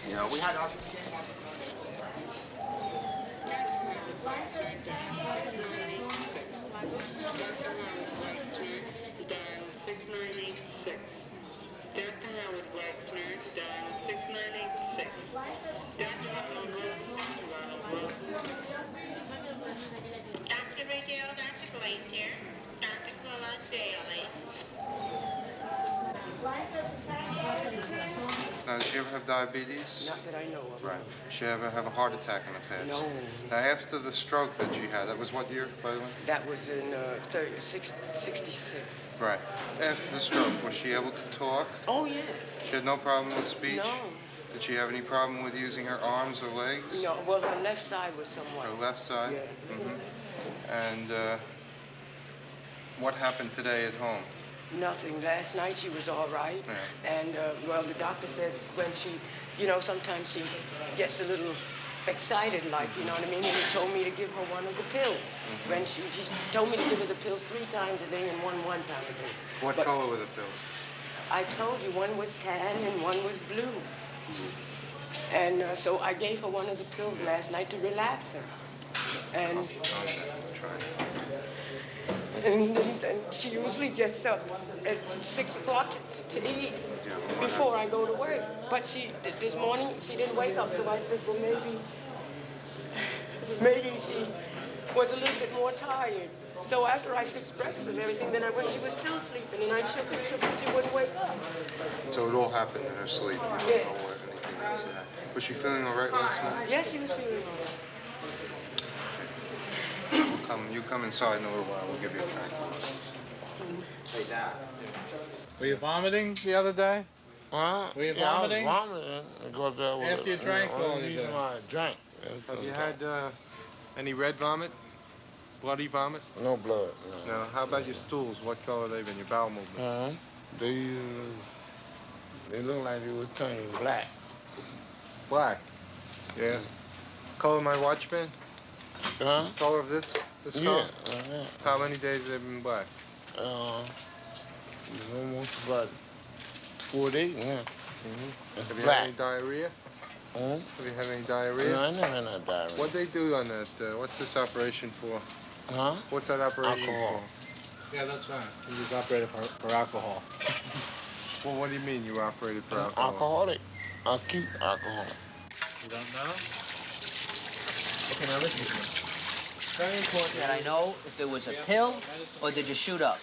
You know, we had oxygen. Dr. Radio, Dr. Glacier, Dr. Quilla Daly. Now, did she ever have diabetes? Not that I know of. Right. Did she ever have a heart attack in the past? No. Now, after the stroke that she had, that was what year, by the way? That was in 66. Right. After the stroke, was she able to talk? Oh, yeah. She had no problem with speech? No. Did she have any problem with using her arms or legs? No, well, her left side was somewhat. Her left side? Yeah. And what happened today at home? Nothing. Last night she was all right. Yeah. And, well, the doctor said when she, you know, sometimes she gets a little excited, like, you know what I mean? And he told me to give her one of the pills. When she told me to give her the pills 3 times a day and one time a day. What color were the pills? I told you one was tan and one was blue. And so I gave her one of the pills last night to relax her. And and she usually gets up at 6 o'clock to eat before I go to work. But this morning, she didn't wake up, so I said, well, maybe she was a little bit more tired. So after I fixed breakfast and everything, then I went, she was still sleeping, and I shook her, she wouldn't wake up. So it all happened in her sleep? You don't know what anything else of that. Was she feeling all right last night? Yes, she was feeling all right. You come inside in a little while. We'll give you a drink. Hey, Dad. Were you vomiting the other day? Huh? Were you yeah, vomiting? I was vomiting because that was After you drank the all only you reason did. why I drank. Have you had any red vomit? Bloody vomit? No blood. No. No. How about your stools? What color are they been? Your bowel movements? They look like they were turning black. Black. Yeah. Color of my watch band? Huh? Color of this? This Yeah. color? How many days have they been black? It's almost about 4 days now. It's Have you black. had any diarrhea? Huh? Have you had any diarrhea? No, I never had no diarrhea. What they do on that? What's this operation for? Huh? What's that operation Alcohol. Yeah, that's right. He was operated for alcohol. for? Well, what do you mean you operated for alcohol? Alcoholic. Acute alcohol. You don't know? Okay, now listen to me. Very important that I know if it was a pill or did you shoot up?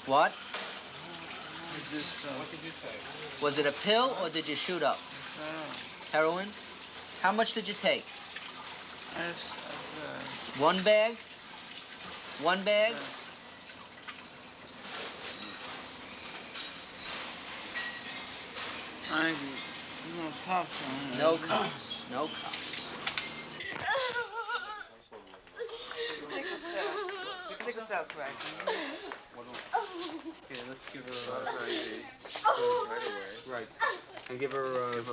What? What did you take? Was it a pill or did you shoot up? Heroin? How much did you take? 1 bag? 1 bag? No cups. No cups. Sickle cell crisis. Okay, let's give her IV right away. Right. And give her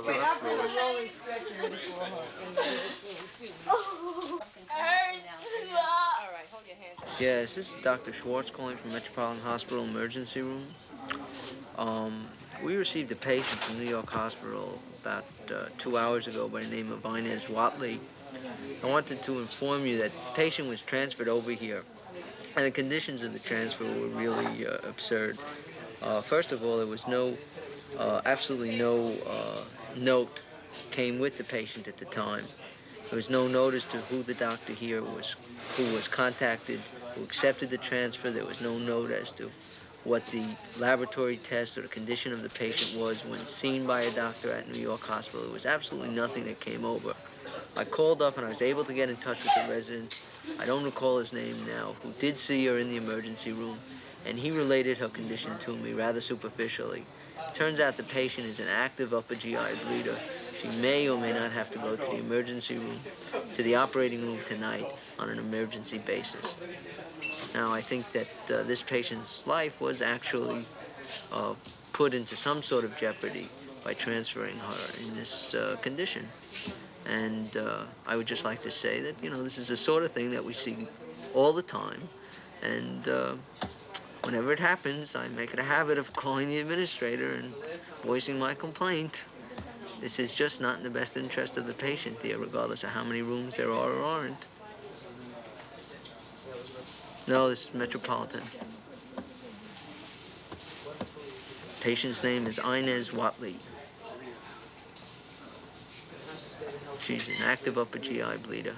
Wait, I'll bring a rolling stretcher ready for her. All right, hold your hands up. Yes, this is Dr. Schwartz calling from Metropolitan Hospital Emergency Room. We received a patient from New York Hospital about 2 hours ago by the name of Inez Watley. I wanted to inform you that the patient was transferred over here, and the conditions of the transfer were really absurd. First of all, there was absolutely no note came with the patient at the time. There was no notice to who the doctor here was, who was contacted, who accepted the transfer. There was no note as to what the laboratory test or the condition of the patient was when seen by a doctor at New York Hospital. There was absolutely nothing that came over. I called up and I was able to get in touch with the resident, I don't recall his name now, who did see her in the emergency room, and he related her condition to me rather superficially. Turns out the patient is an active upper GI bleeder. She may or may not have to go to the emergency room, to the operating room tonight on an emergency basis. Now, I think that this patient's life was actually put into some sort of jeopardy by transferring her in this condition. And I would just like to say that, you know, this is the sort of thing that we see all the time. And whenever it happens, I make it a habit of calling the administrator and voicing my complaint. This is just not in the best interest of the patient here, regardless of how many rooms there are or aren't. No, this is Metropolitan. Patient's name is Inez Watley. She's an active upper GI bleeder.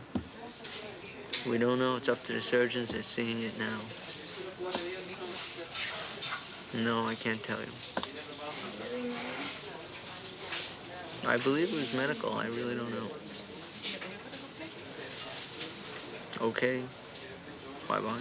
We don't know. It's up to the surgeons. They're seeing it now. No, I can't tell you. I believe it was medical. I really don't know. Okay. Bye-bye.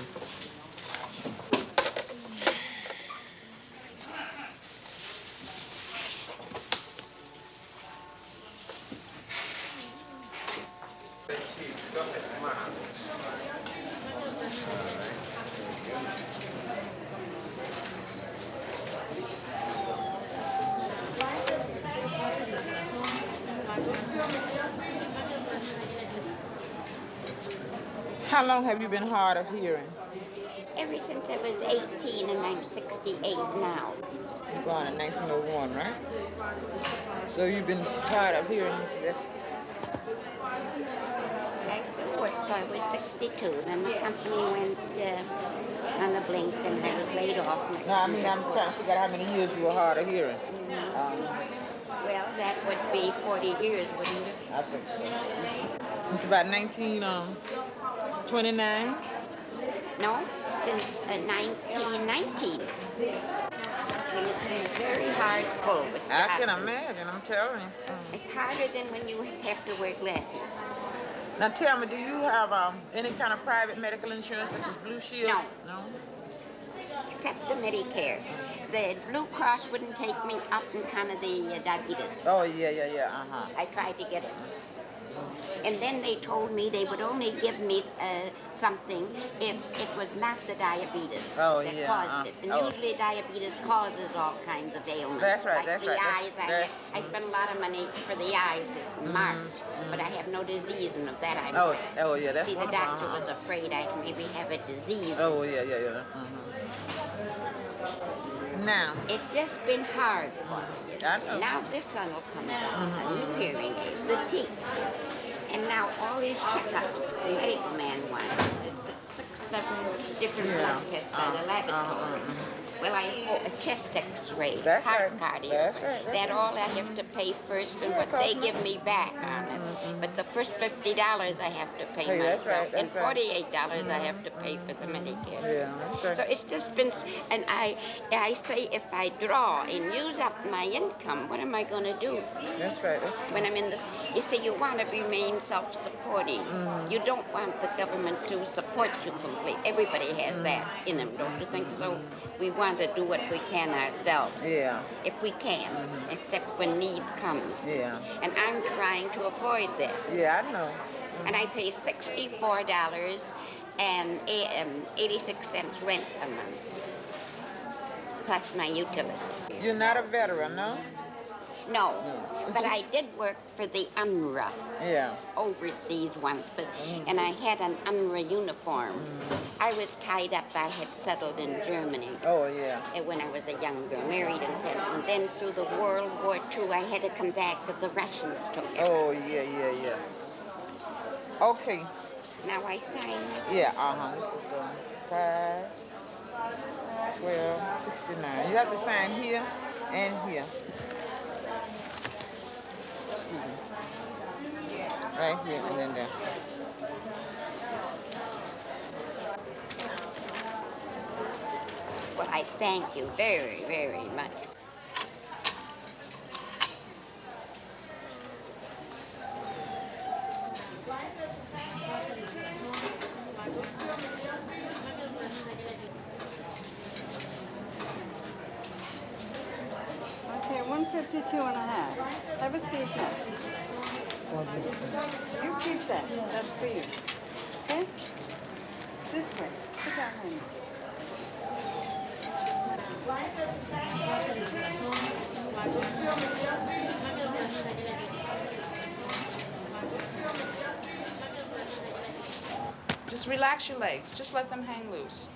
How long have you been hard of hearing? Ever since I was 18 and I'm 68 now. You're born in 1901, right? So you've been hard of hearing this. I still worked till I was 62. Then the company went on the blink and I was laid off. No, I mean, I'm trying to figure out how many years you were hard of hearing. Well, that would be 40 years, wouldn't it? I think so. Since about 1929? No, since 1919. It's been a very hard pull with I can glasses. imagine, I'm telling you. It's harder than when you have to wear glasses. Now tell me, do you have any kind of private medical insurance such as Blue Shield? No. No? Except the Medicare. The Blue Cross wouldn't take me up in kind of the diabetes. Oh, yeah, I tried to get it. And then they told me they would only give me something if it was not the diabetes that caused it. And usually diabetes causes all kinds of ailments. That's right, like that's the right. eyes. I spent a lot of money for the eyes in March, but I have no disease, and of that I'm sick. Oh, yeah, that's See, the doctor was afraid I maybe have a disease. Oh, yeah. Now. It's just been hard for me. I know. Now this one will come out, a new hearing aid, the teeth. And now all these checkups, the medical man wants, 6, 7 different blood tests by the laboratory. Well, I have a chest x-ray, heart cardio. That all I have to pay first and what they give me back on it. But the first $50 I have to pay myself, and $48 I have to pay for the Medicare. So it's just been, and I say if I draw and use up my income, what am I going to do? That's right. When I'm in the, you see, you want to remain self-supporting. You don't want the government to support you completely. Everybody has that in them, don't you think so? We want to do what we can ourselves. Yeah. If we can, except when need comes. Yeah. And I'm trying to avoid that. Yeah, I know. And I pay $64 and 86 cents rent a month, plus my utilities. You're not a veteran, no? No, but I did work for the UNRWA. Yeah. Overseas once, but and I had an UNRWA uniform. I was tied up. I had settled in Germany. Oh, yeah. When I was a younger, married and settled. And then through the World War II, I had to come back because the Russians took it. Oh, yeah. Okay. Now I sign. Yeah, This is 5, 12, 69. You have to sign here and here. Excuse me. Right here and then there. Well, I thank you very, very much. Okay, one 152.5. Have a seat now. You keep that. That's for you. Okay? This way. Sit down, honey. Just relax your legs. Just let them hang loose.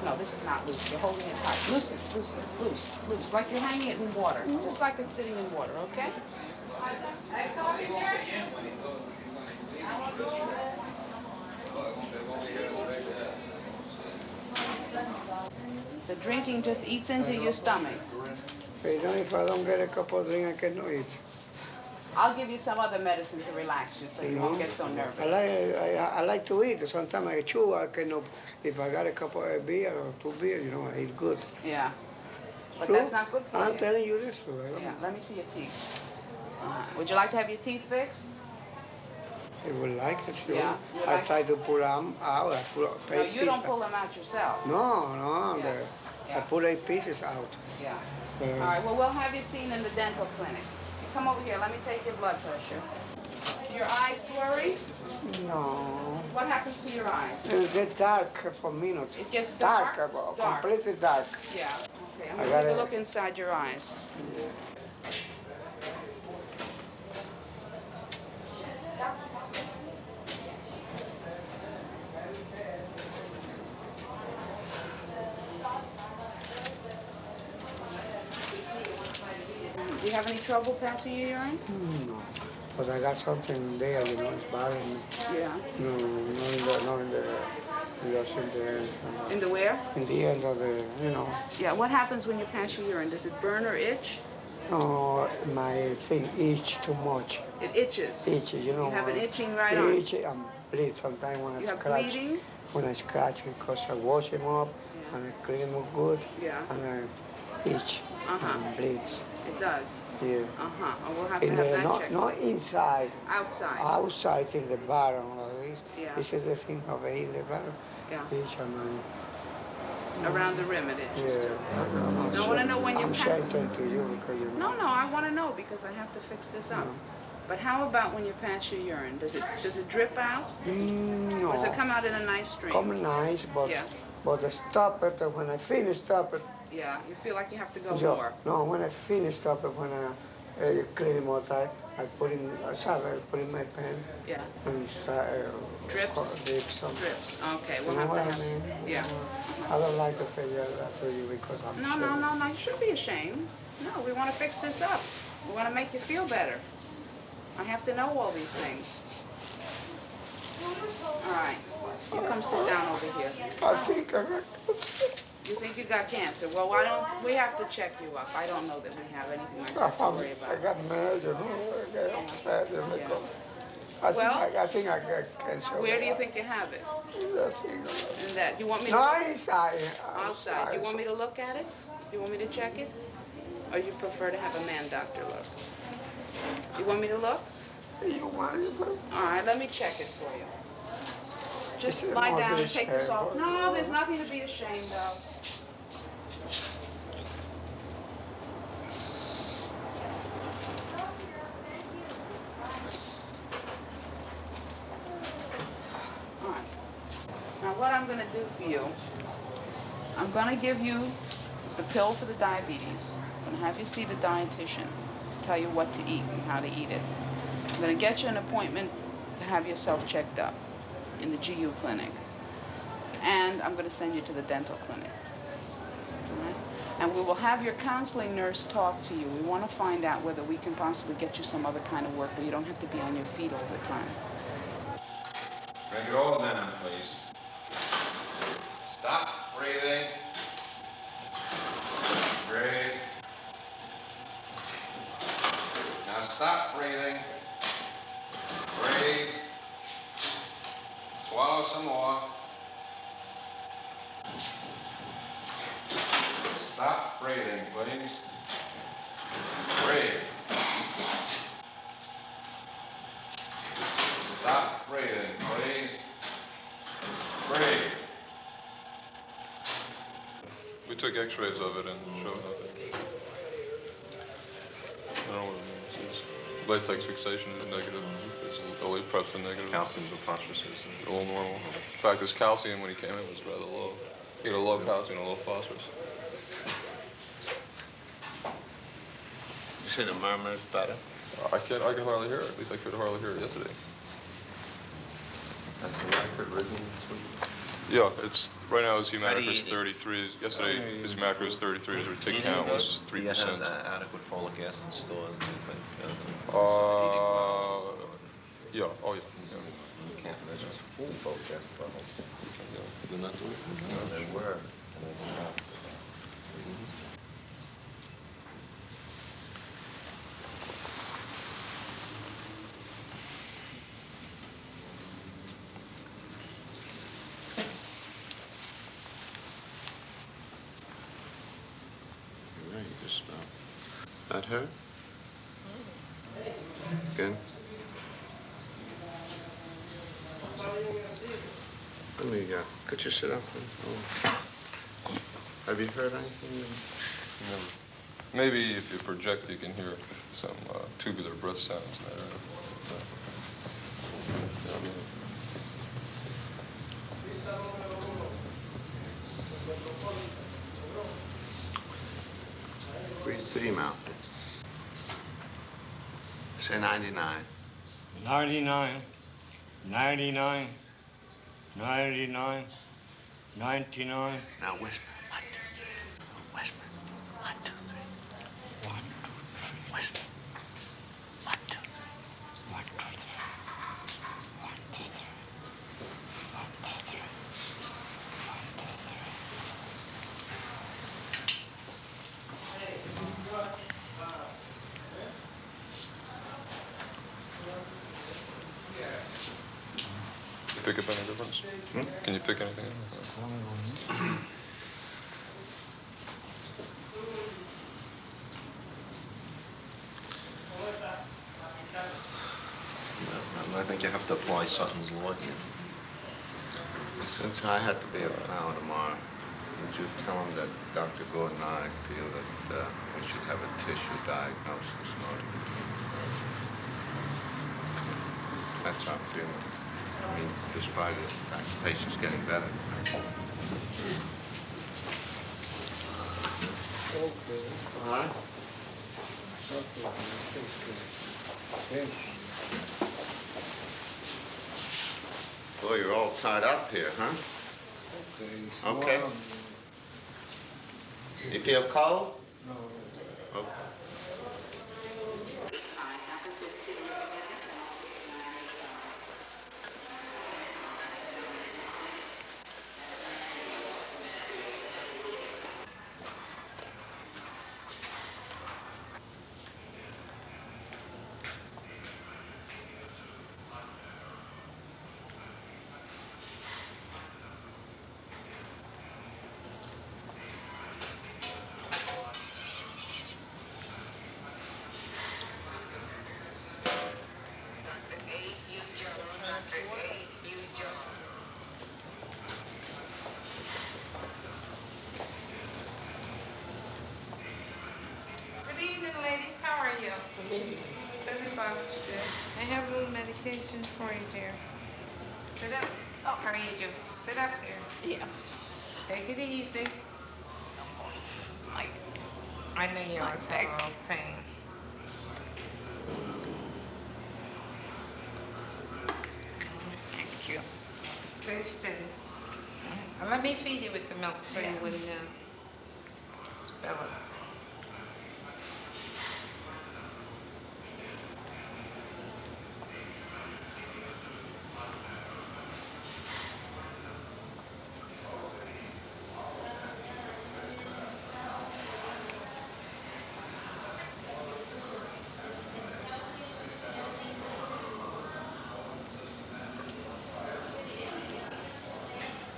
No, this is not loose. You're holding it tight. Loosen, loosen, loose, loose. Like you're hanging it in water. Just like it's sitting in water, okay? The drinking just eats into your stomach. Even if I don't get a cup of drink, I cannot eat. I'll give you some other medicine to relax you so you won't get so nervous. I like to eat. Sometimes I chew. I cannot. If I got a cup of beer or 2 beers, you know, I eat good. Yeah. But True? that's not good for you. I'm telling you this. Yeah, let me see your teeth. Would you like to have your teeth fixed? I would like it, sure. Yeah, you I like try to pull them out. I pull No, you don't pull them out yourself. No. Yeah. I pull 8 pieces out. Yeah. All right, well, we'll have you seen in the dental clinic. You come over here. Let me take your blood pressure. Your eyes blurry? No. What happens to your eyes? It gets dark for minutes. It gets dark? Dark. Completely dark. Yeah. Okay, I'm I going to take a gotta- look inside your eyes. Do you have any trouble passing your urine? No. But I got something there, you know, it's bothering me. Yeah. No, not in the just in the ends. In the where? In the ends of the, you know. Yeah, what happens when you pass your urine? Does it burn or itch? No, my thing itch too much. It itches. Itches, you know. You have an itching right arm. Itch and bleed sometimes when I You have scratch. bleeding? When I scratch because I wash him up and I clean him up good. Yeah. And I itch and bleeds. It does. Yeah. Uh-huh. Oh, we'll have to In have the, that checked. not inside. Outside. Outside in the bottom of this. Yeah. This is the thing of it in the bottom. Yeah. Itch and Around the rim it itches yeah. too. I want to know when you I'm pass. shouting to you because you know. No, I want to know because I have to fix this up. But how about when you pass your urine? Does it drip out? No. Or does it come out in a nice stream? Come nice, but Yeah. but I stop it when I finish stop it. Yeah, you feel like you have to go Yeah. more. No, when I finish stop it when I clean him out, I put in a shower, put in my pants. Yeah. And start Drips? drips. Drips. Okay, we'll You know have what to I have. mean? Yeah. I don't like to tell you that to you because I'm No, you shouldn't be ashamed. No, we want to fix this up. We want to make you feel better. I have to know all these things. All right, you come sit down over here. I think I got You think you got cancer? Well, why don't we have to check you up? I don't know that we have anything like that to worry I about. got mad, you know, I got upset, you know. Yeah. I think I got cancer. Where do you think you have it? That thing. In that? You want me to? No, inside. Outside. You want me to look at it? You want me to check it? Or you prefer to have a man doctor look? You want me to look? You want it? All right, let me check it for you. Just Is it lie more down and this take this hair? off. No, there's nothing to be ashamed of. All right. Now what I'm going to do for you, I'm going to give you a pill for the diabetes. I'm going to have you see the dietitian to tell you what to eat and how to eat it. I'm going to get you an appointment to have yourself checked up in the GU clinic. And I'm going to send you to the dental clinic. All right? And we will have your counseling nurse talk to you. We want to find out whether we can possibly get you some other kind of work where you don't have to be on your feet all the time. Bring it all down, please. Stop breathing. Breathe. Now stop breathing. Breathe. Swallow some more. Stop breathing, please. Breathe. Stop breathing, please. Breathe. With took x-rays of it and showed nothing. I don't know what it means. It's latex fixation is negative. It's OA prep's a negative. Calcium and phosphorus is A little normal. In fact, his calcium when he came in was rather low. He had a low calcium and a low phosphorus. You say the murmur is better? I can hardly hear it. At least I could hardly hear it yesterday. Has the record risen this week? Yeah, it's right now his How do hematocrit you is eat it? 33. Yesterday his hematocrit was 33. His retic count was 3%. He has adequate folic acid stored, do you think? Yeah. Oh yeah. You can't measure full folic acid levels. They're not doing it? No, they were, and they stopped. Right, you just stop. That her? Again? Let me, could you sit up? Oh. Have you heard anything? No. Maybe if you project, you can hear some tubular breath sounds there. I mean, 3 mouth. Say 99. 99, 99, 99, 99. Now whisper. 1, 2, 3. Whisper. 1, 2, 3. 1, 2, 3. Whisper. 1, 2, 3. 1, 2, 3. 1, 2, 3. 1, 2, 3. 1, 2, 3. you pick up any difference? Can you pick anything up? I think you have to apply Sutton's law here. Since I had to be at Flower tomorrow, would you tell him that Dr. Gordon and I feel that we should have a tissue diagnosis in order to... That's our feeling. I mean, despite the fact the patient's getting better. Okay. All right? Okay. Boy, you're all tied up here, huh? Okay. You feel cold? No. Okay. Good evening, ladies. How are you? Good evening. Tell me about what you did. I have a little medication for you, dear. Sit up. Oh, how do you do? Sit up here. Yeah. Take it easy. I know you always have a little pain. Thank you. Stay steady. Now, let me feed you with the milk so you wouldn't spill it.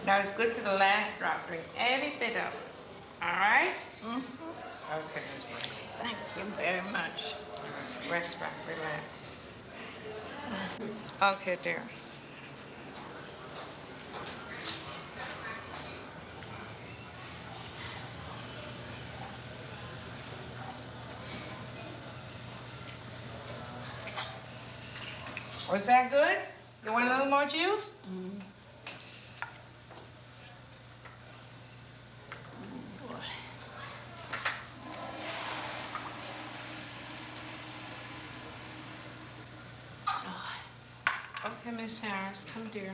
Now it's good to the last drop. Drink every bit of it. All right? Okay, Miss Michael. Thank you very much. Rest back, relax. Okay, dear. Was that good? You want a little more juice? Okay, Miss Harris, come, dear.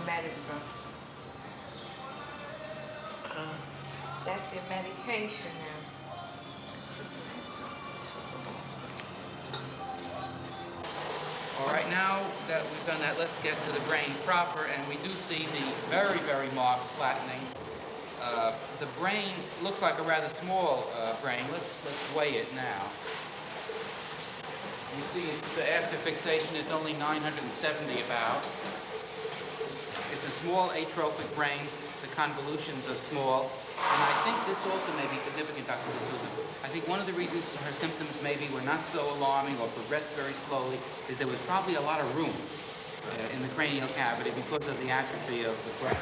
Medicine. That's your medication now. All right, now that we've done that, let's get to the brain proper, and we do see the very, very marked flattening. The brain looks like a rather small brain. Let's weigh it now. You see, it's, after fixation, it's only 970 about. It's a small atrophic brain. The convolutions are small. And I think this also may be significant, Dr. D'Souza. I think one of the reasons her symptoms maybe were not so alarming or progressed very slowly is there was probably a lot of room in the cranial cavity because of the atrophy of the brain.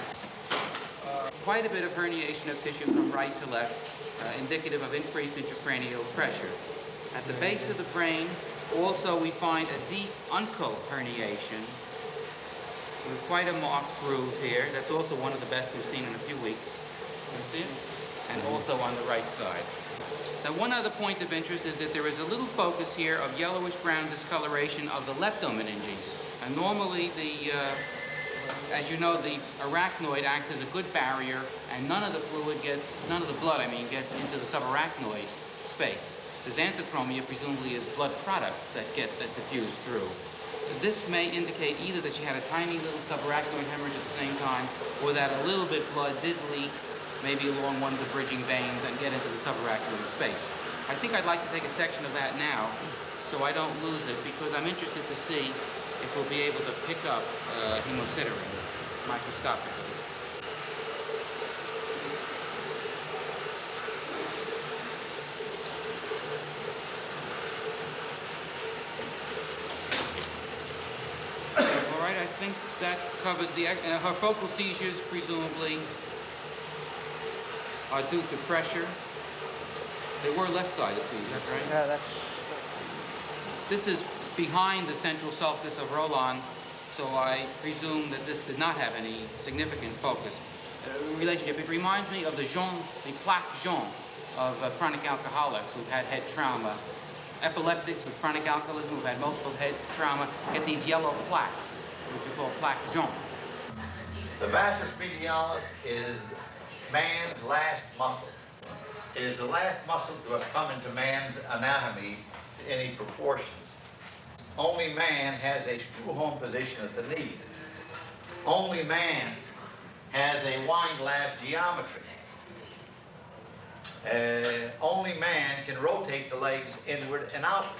Quite a bit of herniation of tissue from right to left, indicative of increased intracranial pressure. At the base of the brain, also we find a deep uncoat herniation with quite a marked groove here. That's also one of the best we've seen in a few weeks. You see it? And also on the right side. Now, one other point of interest is that there is a little focus here of yellowish-brown discoloration of the leptomeninges. And normally, as you know, the arachnoid acts as a good barrier, and none of the fluid gets, none of the blood, gets into the subarachnoid space. The xanthochromia presumably is blood products that diffuse through. This may indicate either that she had a tiny little subarachnoid hemorrhage at the same time, or that a little bit blood did leak maybe along one of the bridging veins and get into the subarachnoid space. I think I'd like to take a section of that now so I don't lose it, because I'm interested to see if we'll be able to pick up hemosiderin microscopically. All right, I think that covers the, her focal seizures presumably are due to pressure. They were left-sided seizures, that's right? Yeah, that's... This is behind the central sulcus of Roland, so I presume that this did not have any significant focus. Relationship. It reminds me of the plaque jaune of chronic alcoholics who've had head trauma. Epileptics with chronic alcoholism who've had multiple head trauma get these yellow plaques, which are called plaque jaune. The vastus medialis is man's last muscle. It is the last muscle to have come into man's anatomy in any proportions. Only man has a screw-home position at the knee. Only man has a wine glass geometry. Only man can rotate the legs inward and outward.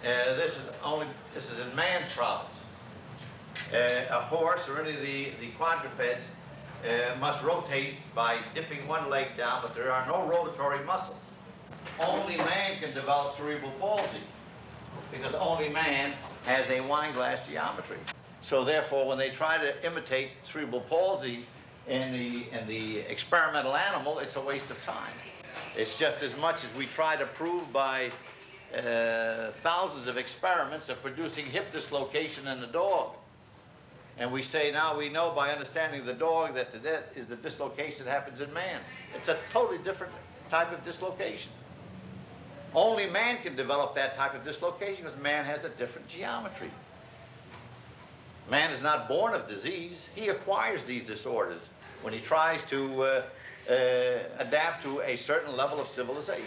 This is in man's problems. A horse or any of the quadrupeds must rotate by dipping one leg down, but there are no rotatory muscles. Only man can develop cerebral palsy because only man has a wine glass geometry. So therefore, when they try to imitate cerebral palsy in the experimental animal, it's a waste of time. It's just as much as we try to prove by thousands of experiments of producing hip dislocation in the dog. And we say now we know by understanding the dog that the dislocation that happens in man. It's a totally different type of dislocation. Only man can develop that type of dislocation because man has a different geometry. Man is not born of disease. He acquires these disorders when he tries to adapt to a certain level of civilization.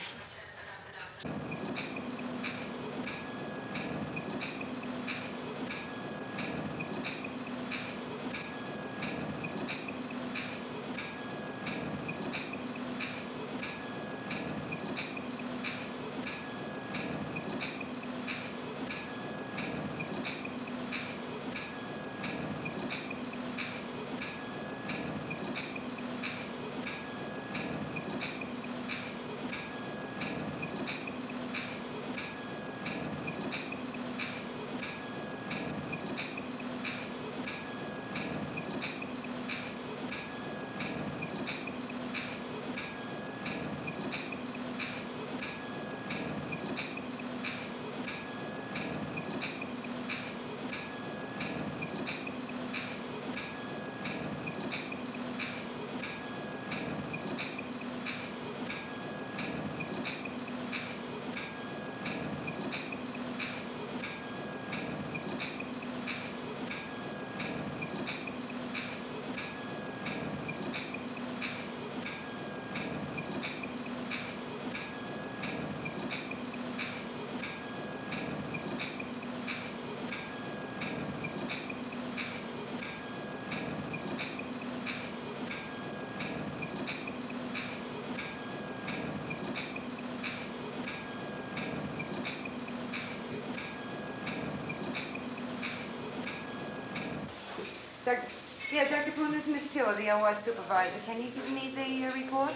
Yeah, Dr. Boone, this is Miss Tiller, the OR supervisor. Can you give me the report?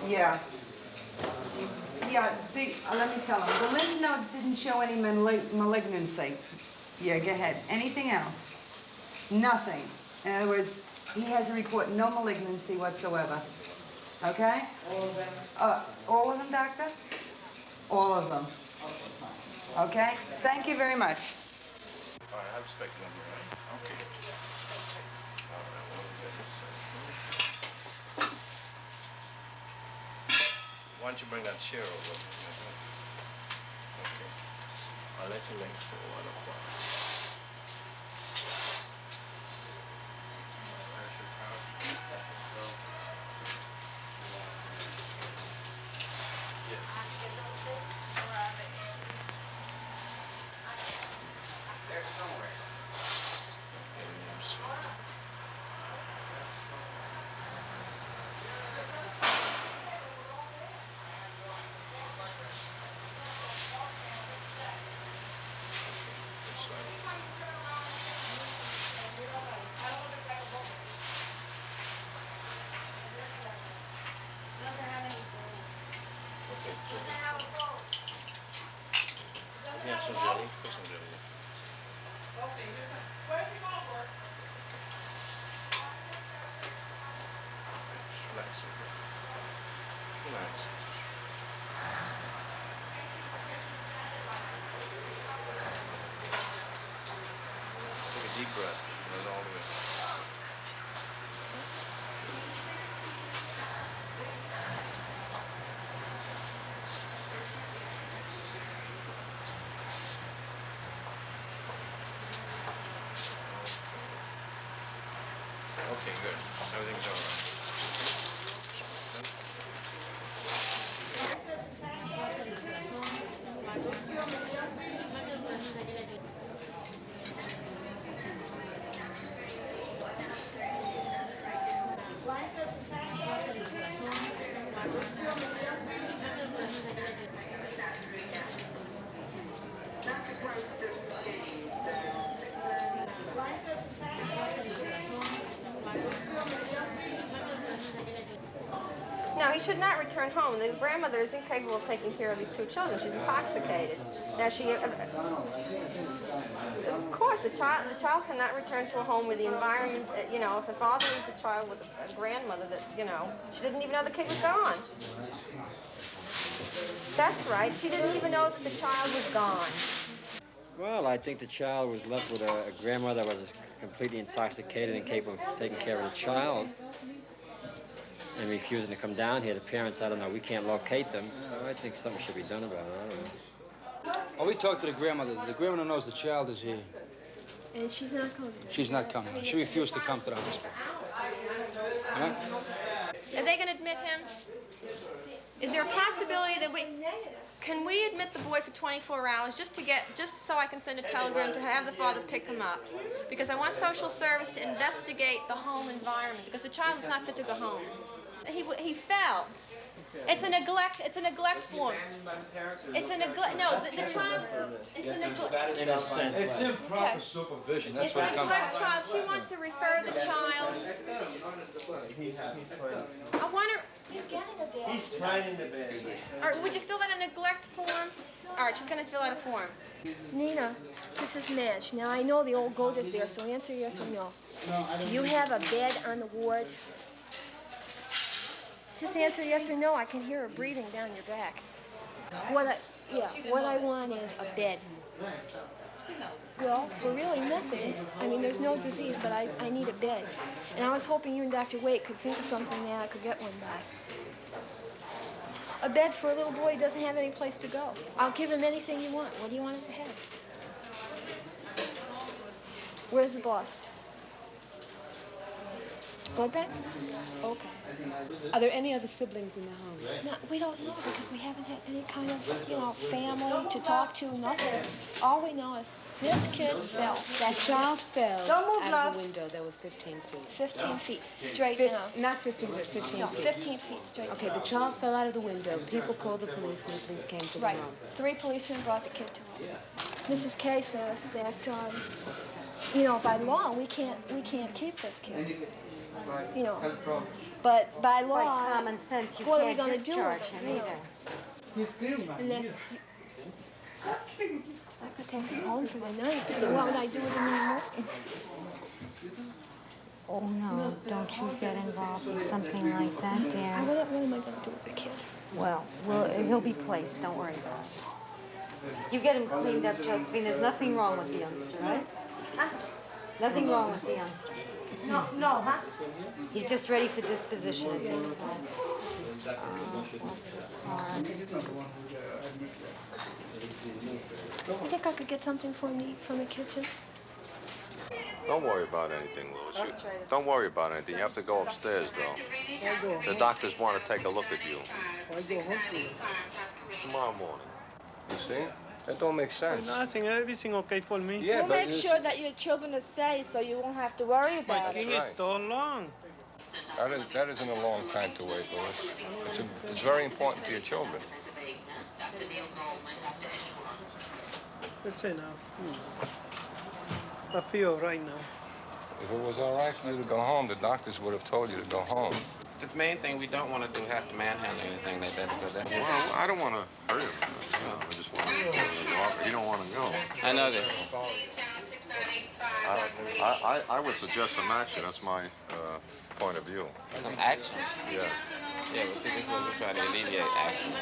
Yeah. Yeah, let me tell him. The lymph nodes didn't show any malignancy. Yeah, go ahead. Anything else? Nothing. In other words, he has a report, no malignancy whatsoever. Okay? All of them? All of them, doctor? All of them. Okay? Thank you very much. All right, I expect them, right? Okay. All right, what we got this side? Why don't you bring that chair over? Okay. I'll let you link for 1 o'clock. There's somewhere. Yeah, some jelly. Put some jelly in. Relax a bit. Relax. Take a deep breath. Let it all the way. Okay, good. Everything's all right. No, he should not return home. The grandmother is incapable of taking care of these two children. She's intoxicated. Now of course, the child cannot return to a home where the environment, you know, if the father leaves the child with a grandmother that, you know, she didn't even know the kid was gone. That's right. She didn't even know that the child was gone. Well, I think the child was left with a grandmother that was completely intoxicated and capable of taking care of the child and refusing to come down here. The parents, I don't know, we can't locate them, so I think something should be done about it. I don't know. Well, we talked to the grandmother. The grandmother knows the child is here. And she's not coming? She's not coming. She refused to come to the hospital. Huh? Are they going to admit him? Is there a possibility that can we admit the boy for 24 hours just so I can send a telegram to have the father pick him up? Because I want social service to investigate the home environment because the child is not fit to go home. He fell. It's a neglect form. It's a neglect, no, the child, it's a neglect. In a sense. It's improper supervision, that's It's what a it comes neglect child. She wants to refer the child. I want her. He's getting a bed. He's trying in the bed. All right, would you fill out a neglect form? All right, she's going to fill out a form. Nina, this is Madge. Now, I know the old goat is there, so answer yes or no. Do you have a bed on the ward? Just answer yes or no. I can hear her breathing down your back. What I want is a bed. Well, for really nothing. I mean, there's no disease, but I need a bed. And I was hoping you and Dr. Waite could think of something that I could get one by. A bed for a little boy who doesn't have any place to go. I'll give him anything you want. What do you want him to have? Where's the boss? Blood bank? Okay. Are there any other siblings in the home? No, we don't know because we haven't had any kind of, you know, family to talk to, nothing. All we know is this kid fell. That child fell Don't move, out love. of the window that was 15 feet. 15 feet straight down. Not 15, but 15 No, feet. 15 feet straight Okay, down. the child fell out of the window. People called the police, and the police came to the Right. home. 3 policemen brought the kid to us. Mrs. Kay says that, you know, by law, we can't keep this kid. You know, but by law, By common sense, you what are we can't going to do discharge with him him, you know? either. Unless I could take him home for the night. But what would I do with him in the morning? Oh no, don't you get involved in something like that, dear. What am I going to do with the kid? Well, he'll be placed, don't worry about it. You get him cleaned up, Josephine. There's nothing wrong with the youngster, right? Nothing wrong with the youngster. No, huh? He's just ready for disposition at this point. What's his card? You think I could get something for him to eat from the kitchen? Don't worry about anything, Louis. Let's try to- Don't worry about anything. You have to go upstairs, though. The doctors want to take a look at you. I go home to Tomorrow morning. You see? That don't make sense. Nothing, everything okay for me. Yeah, we'll but make sure that your children are safe so you won't have to worry about it. That's right. So long. That isn't a long time to wait, Louis. It's very important to your children. Listen now. I feel all right now. If it was all right for you to go home, the doctors would have told you to go home. The main thing we don't want to do have to manhandle anything like that because that. Well, I don't want to hurt him. I just want to go. He don't want to go. I know that. I would suggest some action. That's my point of view. Some action? Yeah. Yeah, well, see, this is what we try to alleviate action.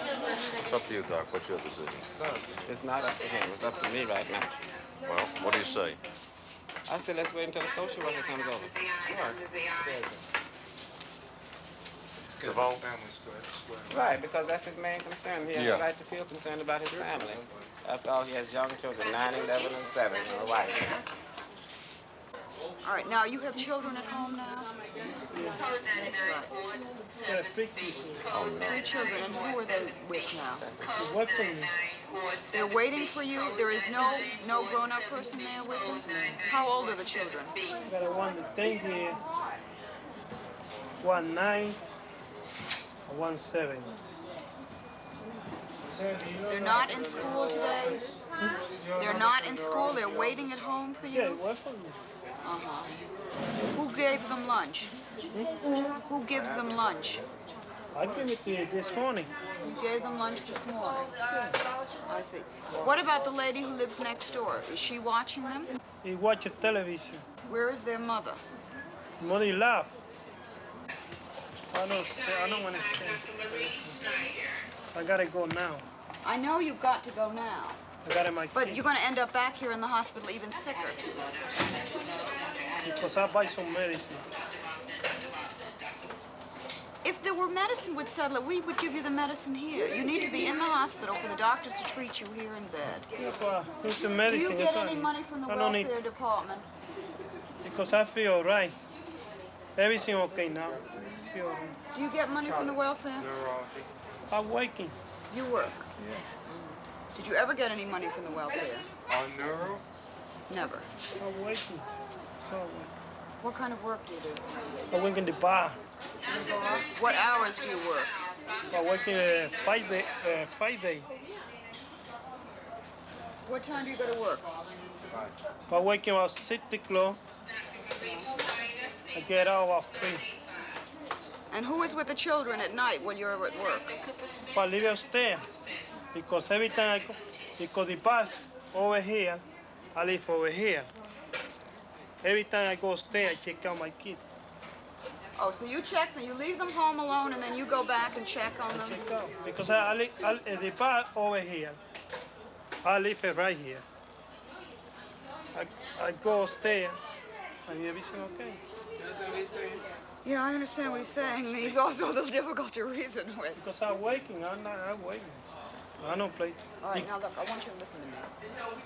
It's up to you, Doc. What's your decision? It's not up to him. It's up to me right now. Well, what do you say? I said let's wait until the social worker comes over. Devoe? Right, because that's his main concern. He has Yeah. a right to feel concerned about his family. After all, he has young children, 9, 11, and 7, and a wife. All right, now you have children at home now? That's right. 3 children, and who are they with now? They're waiting for you? There is no grown-up person there with them? How old are the children? Got a 1 to 10 here, 1 9, 1 7. They're not in school today? They're not in school? They're waiting at home for you? Yeah, wait for me. Uh-huh. Who gave them lunch? Who gives them lunch? I gave it to you this morning. You gave them lunch this morning? I see. What about the lady who lives next door? Is she watching them? He watches television. Where is their mother? Mother laugh. I don't want to stay. I gotta go now. I know you've got to go now. I got my But you're going to end up back here in the hospital even sicker. because I buy some medicine. If there were medicine would settle it, we would give you the medicine here. You need to be in the hospital for the doctors to treat you here in bed. That's why I need the Do medicine. you that's get why any money from the I don't need- welfare department? Because I feel all right. Everything okay now. I feel all right. Do you get money from the welfare? I'm working. You work? Did you ever get any money from the welfare? On neuro? Never. I'm working. So What kind of work do you do? I work in the bar. What hours do you work? I work in 5 day. What time do you go to work? I work about 6 o'clock. I get out about 3. And who is with the children at night when you're at work? I live upstairs because every time I go, because the bus over here, I live over here. Every time I go upstairs, I check out my kids. Oh, so you check them, you leave them home alone, and then you go back and check on them? Check out because the bus over here, I live it right here. I go upstairs, and everything okay. Yeah, I understand what he's saying. He's also a little difficult to reason with. Because I'm working, I'm working. I don't play. All right, now look, I want you to listen to me.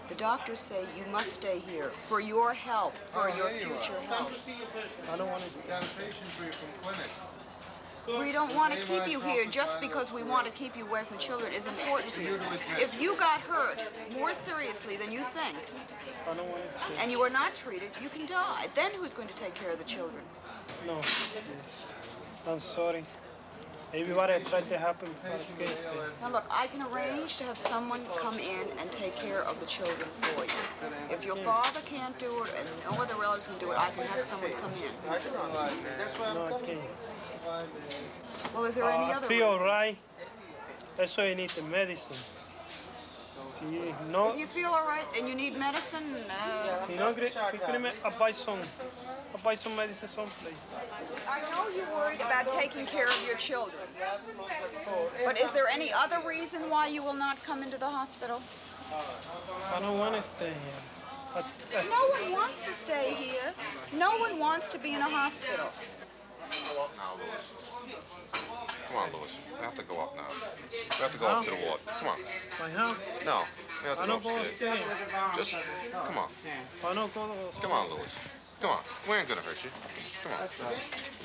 The doctors say you must stay here for your health, for your future health. I don't want to stay. Got a patient for you from clinic. We don't want to keep you here just because we want to keep you away from children is important for you. If you got hurt more seriously than you think, I don't want to stay. and you are not treated, you can die. Then who's going to take care of the children? No, please. I'm sorry. Everybody tried to happen para que stay. Now look, I can arrange to have someone come in and take care of the children for you. If your father can't do it and no other relatives can do it, I can have someone come in. No, I can't. Well, is there any I other feel reason? right. That's why I need the medicine. Si no, If you feel all right and you need medicine, si no, si quiere I buy some medicine someplace. I know you're worried about taking care of your children. But is there any other reason why you will not come into the hospital? I don't want to stay here. No one wants to stay here. No one wants to be in a hospital. Go up now, Louis. Come on, Louis. We have to go up now. We have to go up to the ward. Come on. My house? No, we have to I go don't go upstairs. upstairs. Just, come on. I don't go. Come on, Louis. Come on. We ain't gonna hurt you. Come on.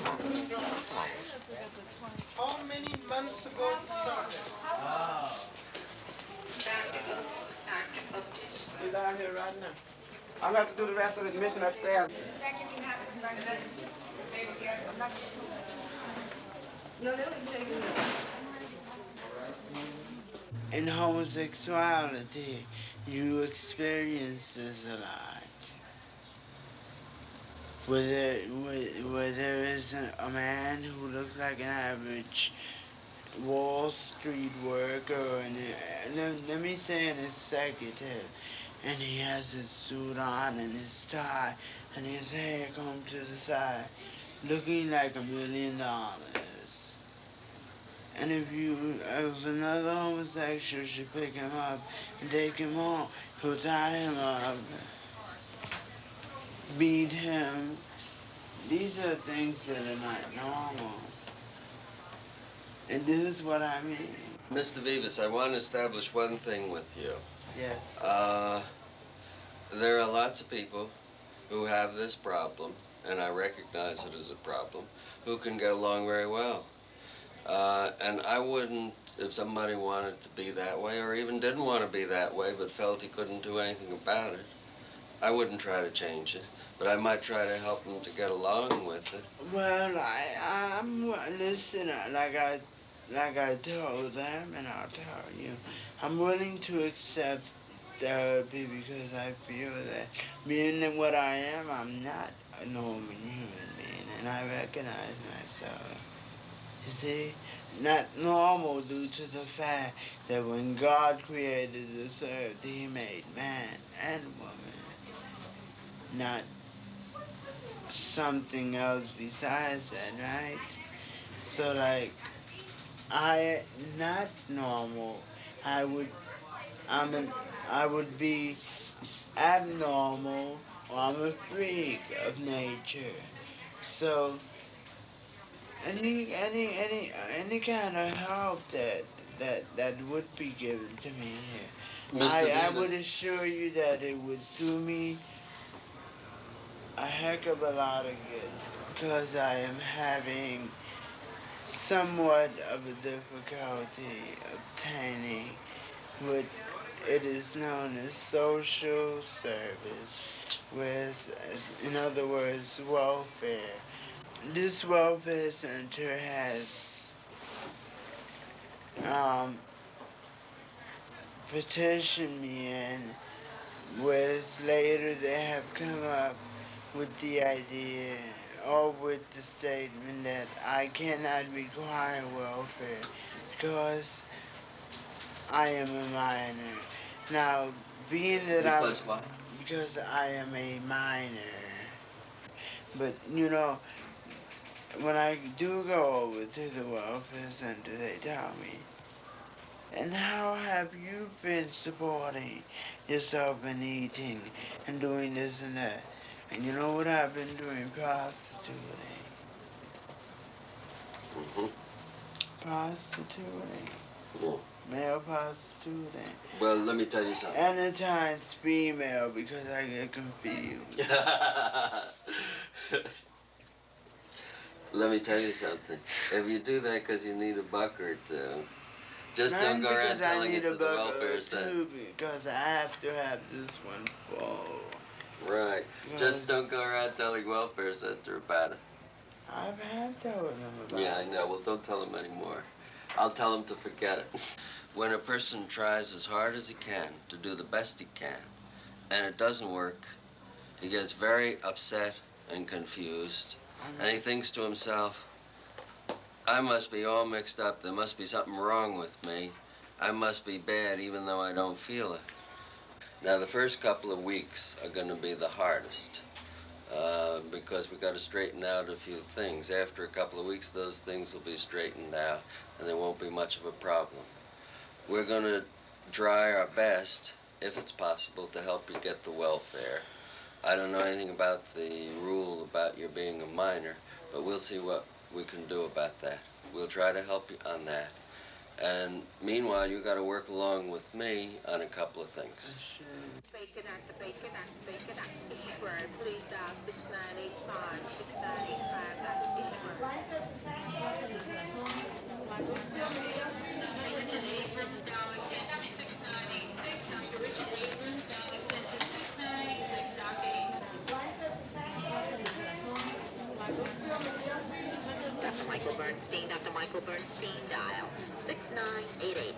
Come on, Louis. How many months ago you started? You're down here right now. I'm gonna have to do the rest of the admission upstairs. In homosexuality, you experience this a lot. Where there is a man who looks like an average Wall Street worker, and let me say an executive, and he has his suit on and his tie and his hair combed to the side, looking like $1 million. And if another homosexual should pick him up and take him home, he'll tie him up, beat him. These are things that are not normal. And this is what I mean. Mr. Vivas, I want to establish one thing with you. Yes. There are lots of people who have this problem, and I recognize it as a problem, who can get along very well. And I wouldn't, if somebody wanted to be that way, or even didn't want to be that way, but felt he couldn't do anything about it, I wouldn't try to change it, but I might try to help him to get along with it. Well, listen, like I told them, and I'll tell you, I'm willing to accept therapy because I feel that being what I am, I'm not a normal human being, and I recognize myself. You see, not normal due to the fact that when God created this earth, he made man and woman, not something else besides that, right? So like, not normal. I would be abnormal, or I'm a freak of nature. So any kind of help that would be given to me here, I would assure you that it would do me a heck of a lot of good, because I am having somewhat of a difficulty obtaining what it is known as social service, in other words, welfare. This welfare center has petitioned me in, whereas later they have come up with the idea, or with the statement that I cannot require welfare because I am a minor. Now, being that because I am a minor. But, you know, when I do go over to the welfare center, they tell me, and how have you been supporting yourself and eating and doing this and that? And you know what I've been doing? Prostituting. Mm-hmm. Prostituting. Yeah. male prostitute, Well, let me tell you something. and at times female because I get confused. Let me tell you something. If you do that because you need a buck or two, just Not don't go around because I telling it need a to the buck welfare or center. two, because I have to have this one full. Right. Just don't go around telling welfare center about it. I've had told them about Yeah, I it. know. Well, don't tell them anymore. I'll tell them to forget it. When a person tries as hard as he can to do the best he can, and it doesn't work, he gets very upset and confused, and he thinks to himself, I must be all mixed up. There must be something wrong with me. I must be bad even though I don't feel it. Now, the first couple of weeks are going to be the hardest because we got to straighten out a few things. After a couple of weeks, those things will be straightened out, and there won't be much of a problem. We're going to try our best, if it's possible, to help you get the welfare. I don't know anything about the rule about your being a minor, but we'll see what we can do about that. We'll try to help you on that. And meanwhile, you got to work along with me on a couple of things. Bacon at the bacon at the bacon at the keyword. Please dial 6985 6985. That's the Dr. Michael Bernstein, Dr. Michael Bernstein, dial 6988.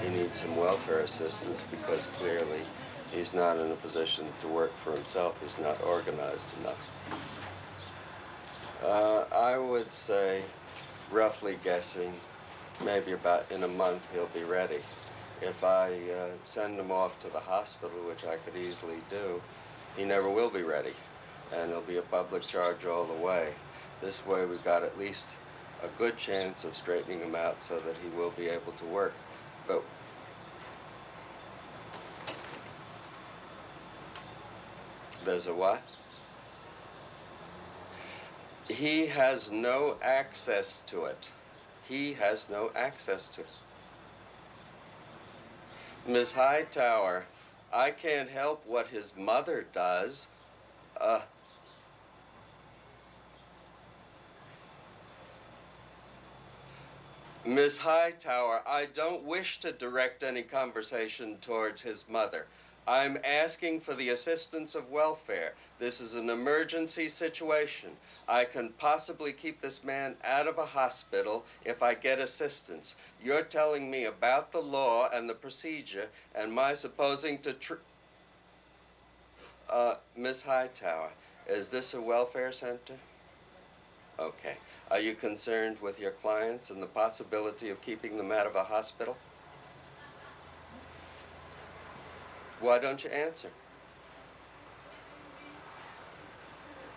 He needs some welfare assistance because clearly he's not in a position to work for himself. He's not organized enough. I would say, roughly guessing, maybe about in a month he'll be ready. If I send him off to the hospital, which I could easily do, he never will be ready. And there'll be a public charge all the way. This way we got at least a good chance of straightening him out so that he will be able to work. But there's a what? He has no access to it. He has no access to it. Miss Hightower, I can't help what his mother does. Miss Hightower, I don't wish to direct any conversation towards his mother. I'm asking for the assistance of welfare. This is an emergency situation. I can possibly keep this man out of a hospital if I get assistance. You're telling me about the law and the procedure and my supposing to Miss Hightower, is this a welfare center? Okay. Are you concerned with your clients and the possibility of keeping them out of a hospital? Why don't you answer?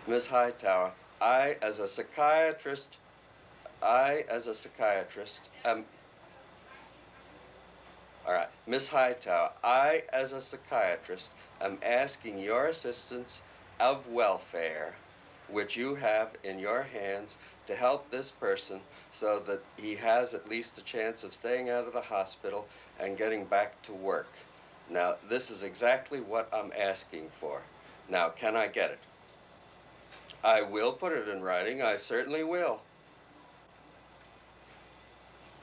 Miss Hightower, I as a psychiatrist am... All right, Miss Hightower, I as a psychiatrist am asking your assistance of welfare, which you have in your hands, to help this person so that he has at least a chance of staying out of the hospital and getting back to work. Now, this is exactly what I'm asking for. Now, can I get it? I will put it in writing. I certainly will.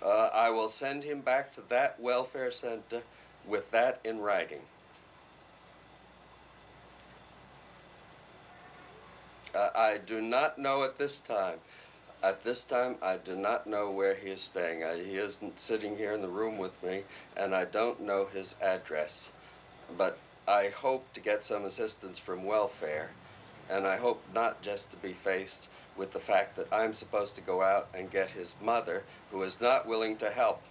I will send him back to that welfare center with that in writing. I do not know at this time. At this time, I do not know where he is staying. He isn't sitting here in the room with me, and I don't know his address. But I hope to get some assistance from welfare, and I hope not just to be faced with the fact that I'm supposed to go out and get his mother, who is not willing to help.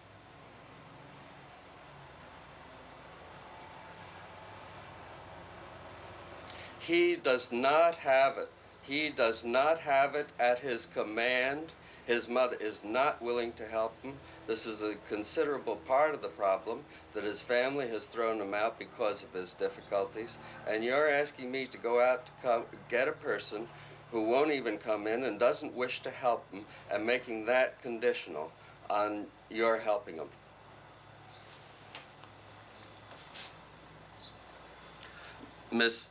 He does not have it. He does not have it at his command. His mother is not willing to help him. This is a considerable part of the problem, that his family has thrown him out because of his difficulties. And you're asking me to go out to get a person who won't even come in and doesn't wish to help him, and making that conditional on your helping him. Miss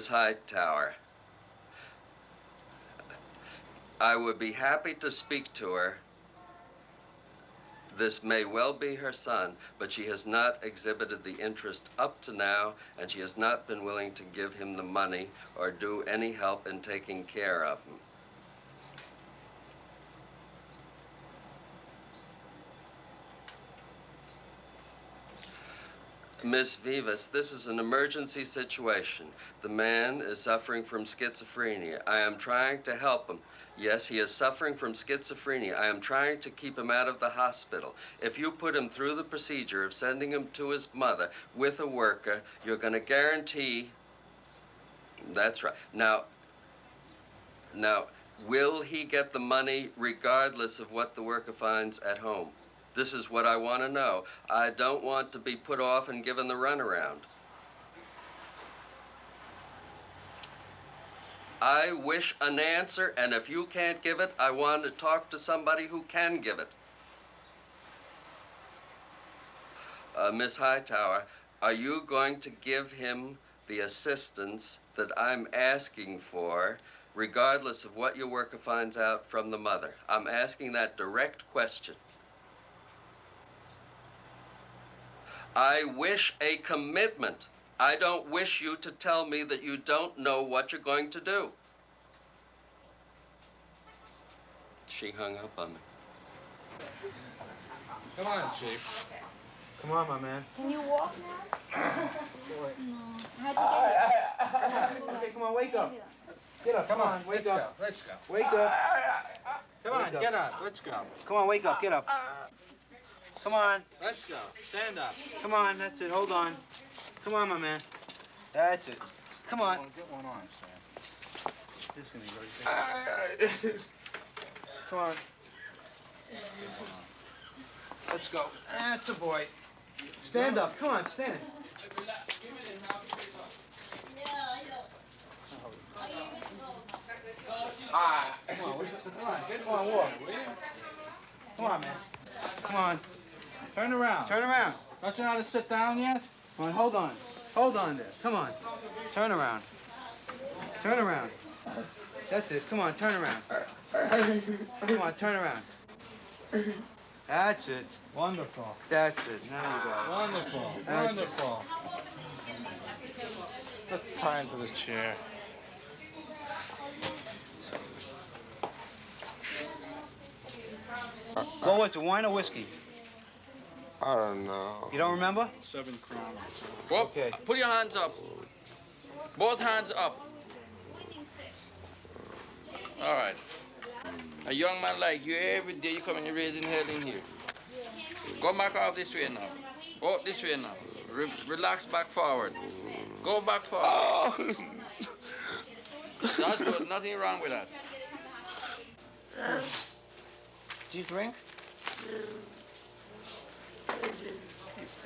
Hightower, I would be happy to speak to her. This may well be her son, but she has not exhibited the interest up to now, and she has not been willing to give him the money or do any help in taking care of him. Miss Vivas, this is an emergency situation. The man is suffering from schizophrenia. I am trying to help him. Yes, he is suffering from schizophrenia. I am trying to keep him out of the hospital. If you put him through the procedure of sending him to his mother with a worker, you're going to guarantee... That's right. Now, will he get the money regardless of what the worker finds at home? This is what I want to know. I don't want to be put off and given the runaround. I wish an answer, and if you can't give it, I want to talk to somebody who can give it. Miss Hightower, are you going to give him the assistance that I'm asking for, regardless of what your worker finds out from the mother? I'm asking that direct question. I wish a commitment. I don't wish you to tell me that you don't know what you're going to do. She hung up on me. Come on, Chief. Come on, my man. Can you walk now? No. How'd you get it? Okay, come on, wake up. Get up, come on, wake up. Let's go. Wake up. Come on, get up. Let's go. Come on, wake up, get up. Come on. Let's go. Stand up. Come on, that's it. Hold on. Come on, my man. That's it. Come on. Get one on, Sam. This is gonna be very big. Come on. Let's go. That's a boy. Stand up. Come on, stand. Come on, walk. Come on, man. Come on. Turn around. Turn around. Don't you know how to sit down yet? Come on, hold on. Hold on there. Come on. Turn around. Turn around. That's it. Come on, turn around. Come on, turn around. That's it. Wonderful. That's it. Now you got it. Wonderful. That's wonderful. Let's tie into this chair. What was it, wine or whiskey? I don't know. You don't remember? 7 crowns. Well, okay. Put your hands up. Both hands up. All right. A young man like you, every day you come and you're raising hell in here. Go back out this way now. Out this way now. Relax back forward. Go back forward. Oh. That's good. Nothing wrong with that. Do you drink?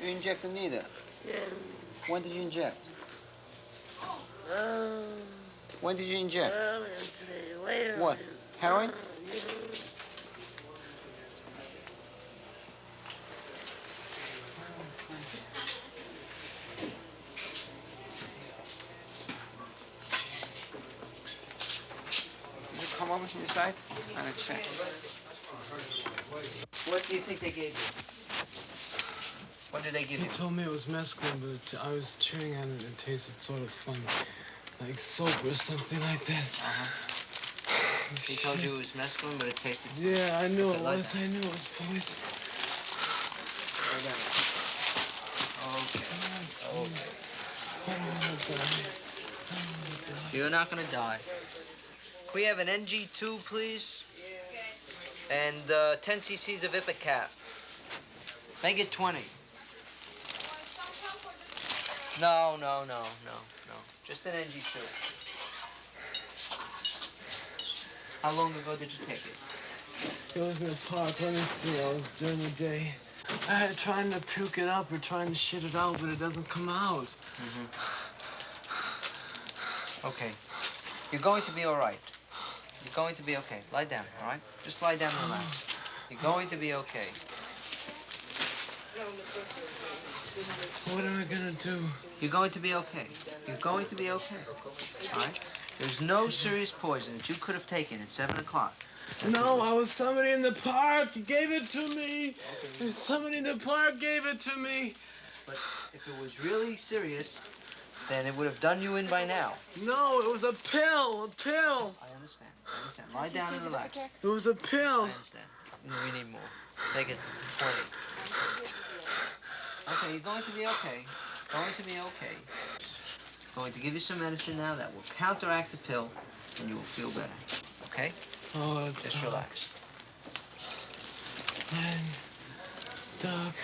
You inject the needle? Yeah. When did you inject? When did you inject? What? Heroin? You come over to the side and check. What do you think they gave you? What did they give you? He told me it was mescaline, but I was chewing on it and it tasted sort of funny. Like soap or something like that. He told you it was mescaline, but it tasted... Yeah, I knew it was. I knew it was poison. Okay. You're not gonna die. Can we have an NG2, please? And 10 cc's of Ipecac. Make it 20. No. Just an NG2. How long ago did you take it? It was in the park. Let me see. It was during the day. I had trying to puke it up or trying to shit it out, but it doesn't come out. Okay. You're going to be all right. You're going to be okay. Lie down, all right? Just lie down and relax. You're going to be okay. What am I gonna do? You're going to be okay. You're going to be okay. All right? There's no serious poison that you could have taken at 7 o'clock. No, I was somebody in the park gave it to me. Somebody in the park gave it to me. But if it was really serious, then it would have done you in by now. No, it was a pill. I understand. Lie down and relax. It was a pill. I understand. No, we need more. Take it. 20. Okay, you're going to be okay. Going to be okay. Going to give you some medicine now that will counteract the pill, and you will feel better. Okay? Oh, just relax. And Doc,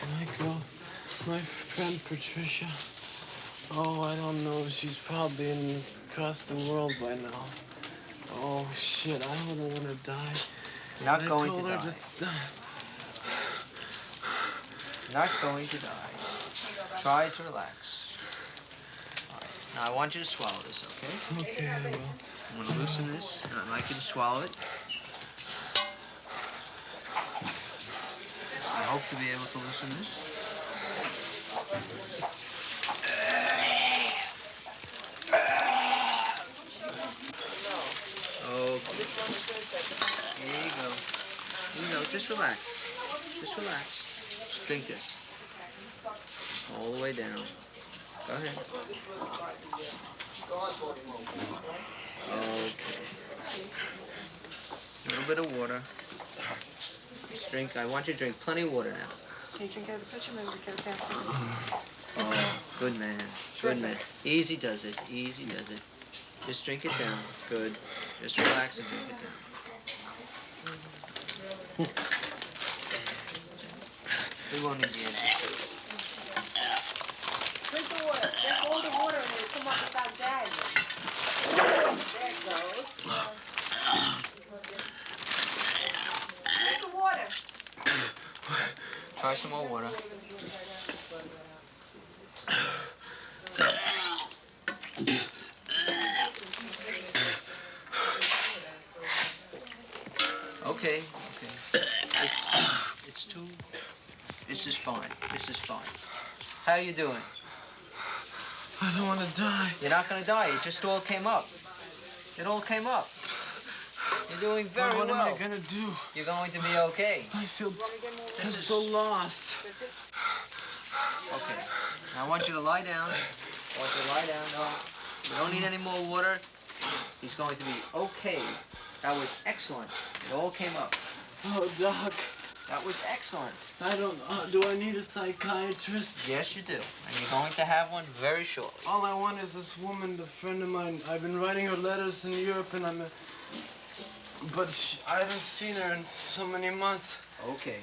my friend Patricia. Oh, I don't know. She's probably across the world by now. Oh shit! I don't want to die. You're not going to die. Not going to die. Try to relax. All right. Now I want you to swallow this, okay? Okay, I will. I'm going to loosen this, and I'd like you to swallow it. I hope to be able to loosen this. Okay. Here you go. Here you go. Just relax. Just relax. Just drink this. All the way down. Go ahead. Okay. A little bit of water. Just drink. I want you to drink plenty of water now. Can you drink out of the pitcher? Maybe we get a pass. Oh, good man. Good man. Easy does it. Easy does it. Just drink it down. Good. Just relax and drink it down. We won't need the answer. Drink the water. Drink all the water and it'll come up without that. There it goes. Drink the water. Try some more water. Okay. This is fine. This is fine. How are you doing? I don't want to die. You're not going to die. It just all came up. It all came up. You're doing very well. What am I going to do? You're going to be okay. I'm so lost. Okay. Now I want you to lie down. I want you to lie down. No. You don't need any more water. He's going to be okay. That was excellent. It all came up. Oh, Doc. That was excellent. I don't know. Do I need a psychiatrist? Yes, you do. And you're going to have one very shortly. All I want is this woman, the friend of mine. I've been writing her letters in Europe, and but I haven't seen her in so many months. Okay.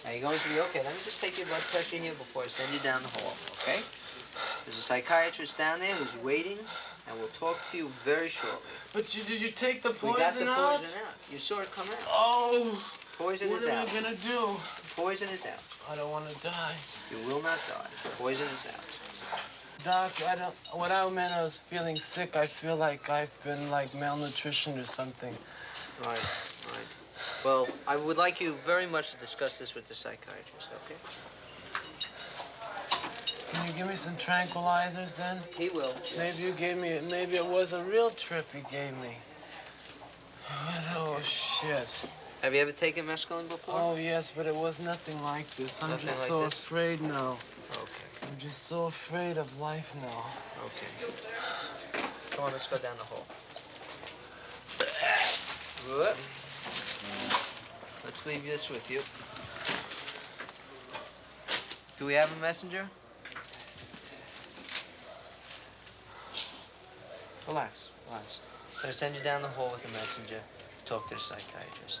Now you're going to be okay. Let me just take your blood pressure here before I send you down the hall, okay? There's a psychiatrist down there who's waiting, and we'll talk to you very shortly. But did you take the poison out? We got the poison out. You saw it come out. Oh! Poison is out. What am I gonna do? Poison is out. I don't want to die. You will not die. Poison is out. Doc, what I meant, I was feeling sick. I feel like I've been malnutrition or something. Right. Well, I would like you very much to discuss this with the psychiatrist, okay? Can you give me some tranquilizers then? He will. Maybe it was a real trip he gave me. Oh, shit. Have you ever taken mescaline before? Oh, yes, but it was nothing like this. I'm Nothing just like so this? afraid now. Okay. I'm just so afraid of life now. Okay. Come on, let's go down the hall. Whoop. Let's leave this with you. Do we have a messenger? Relax. I'm gonna send you down the hall with a messenger to talk to the psychiatrist.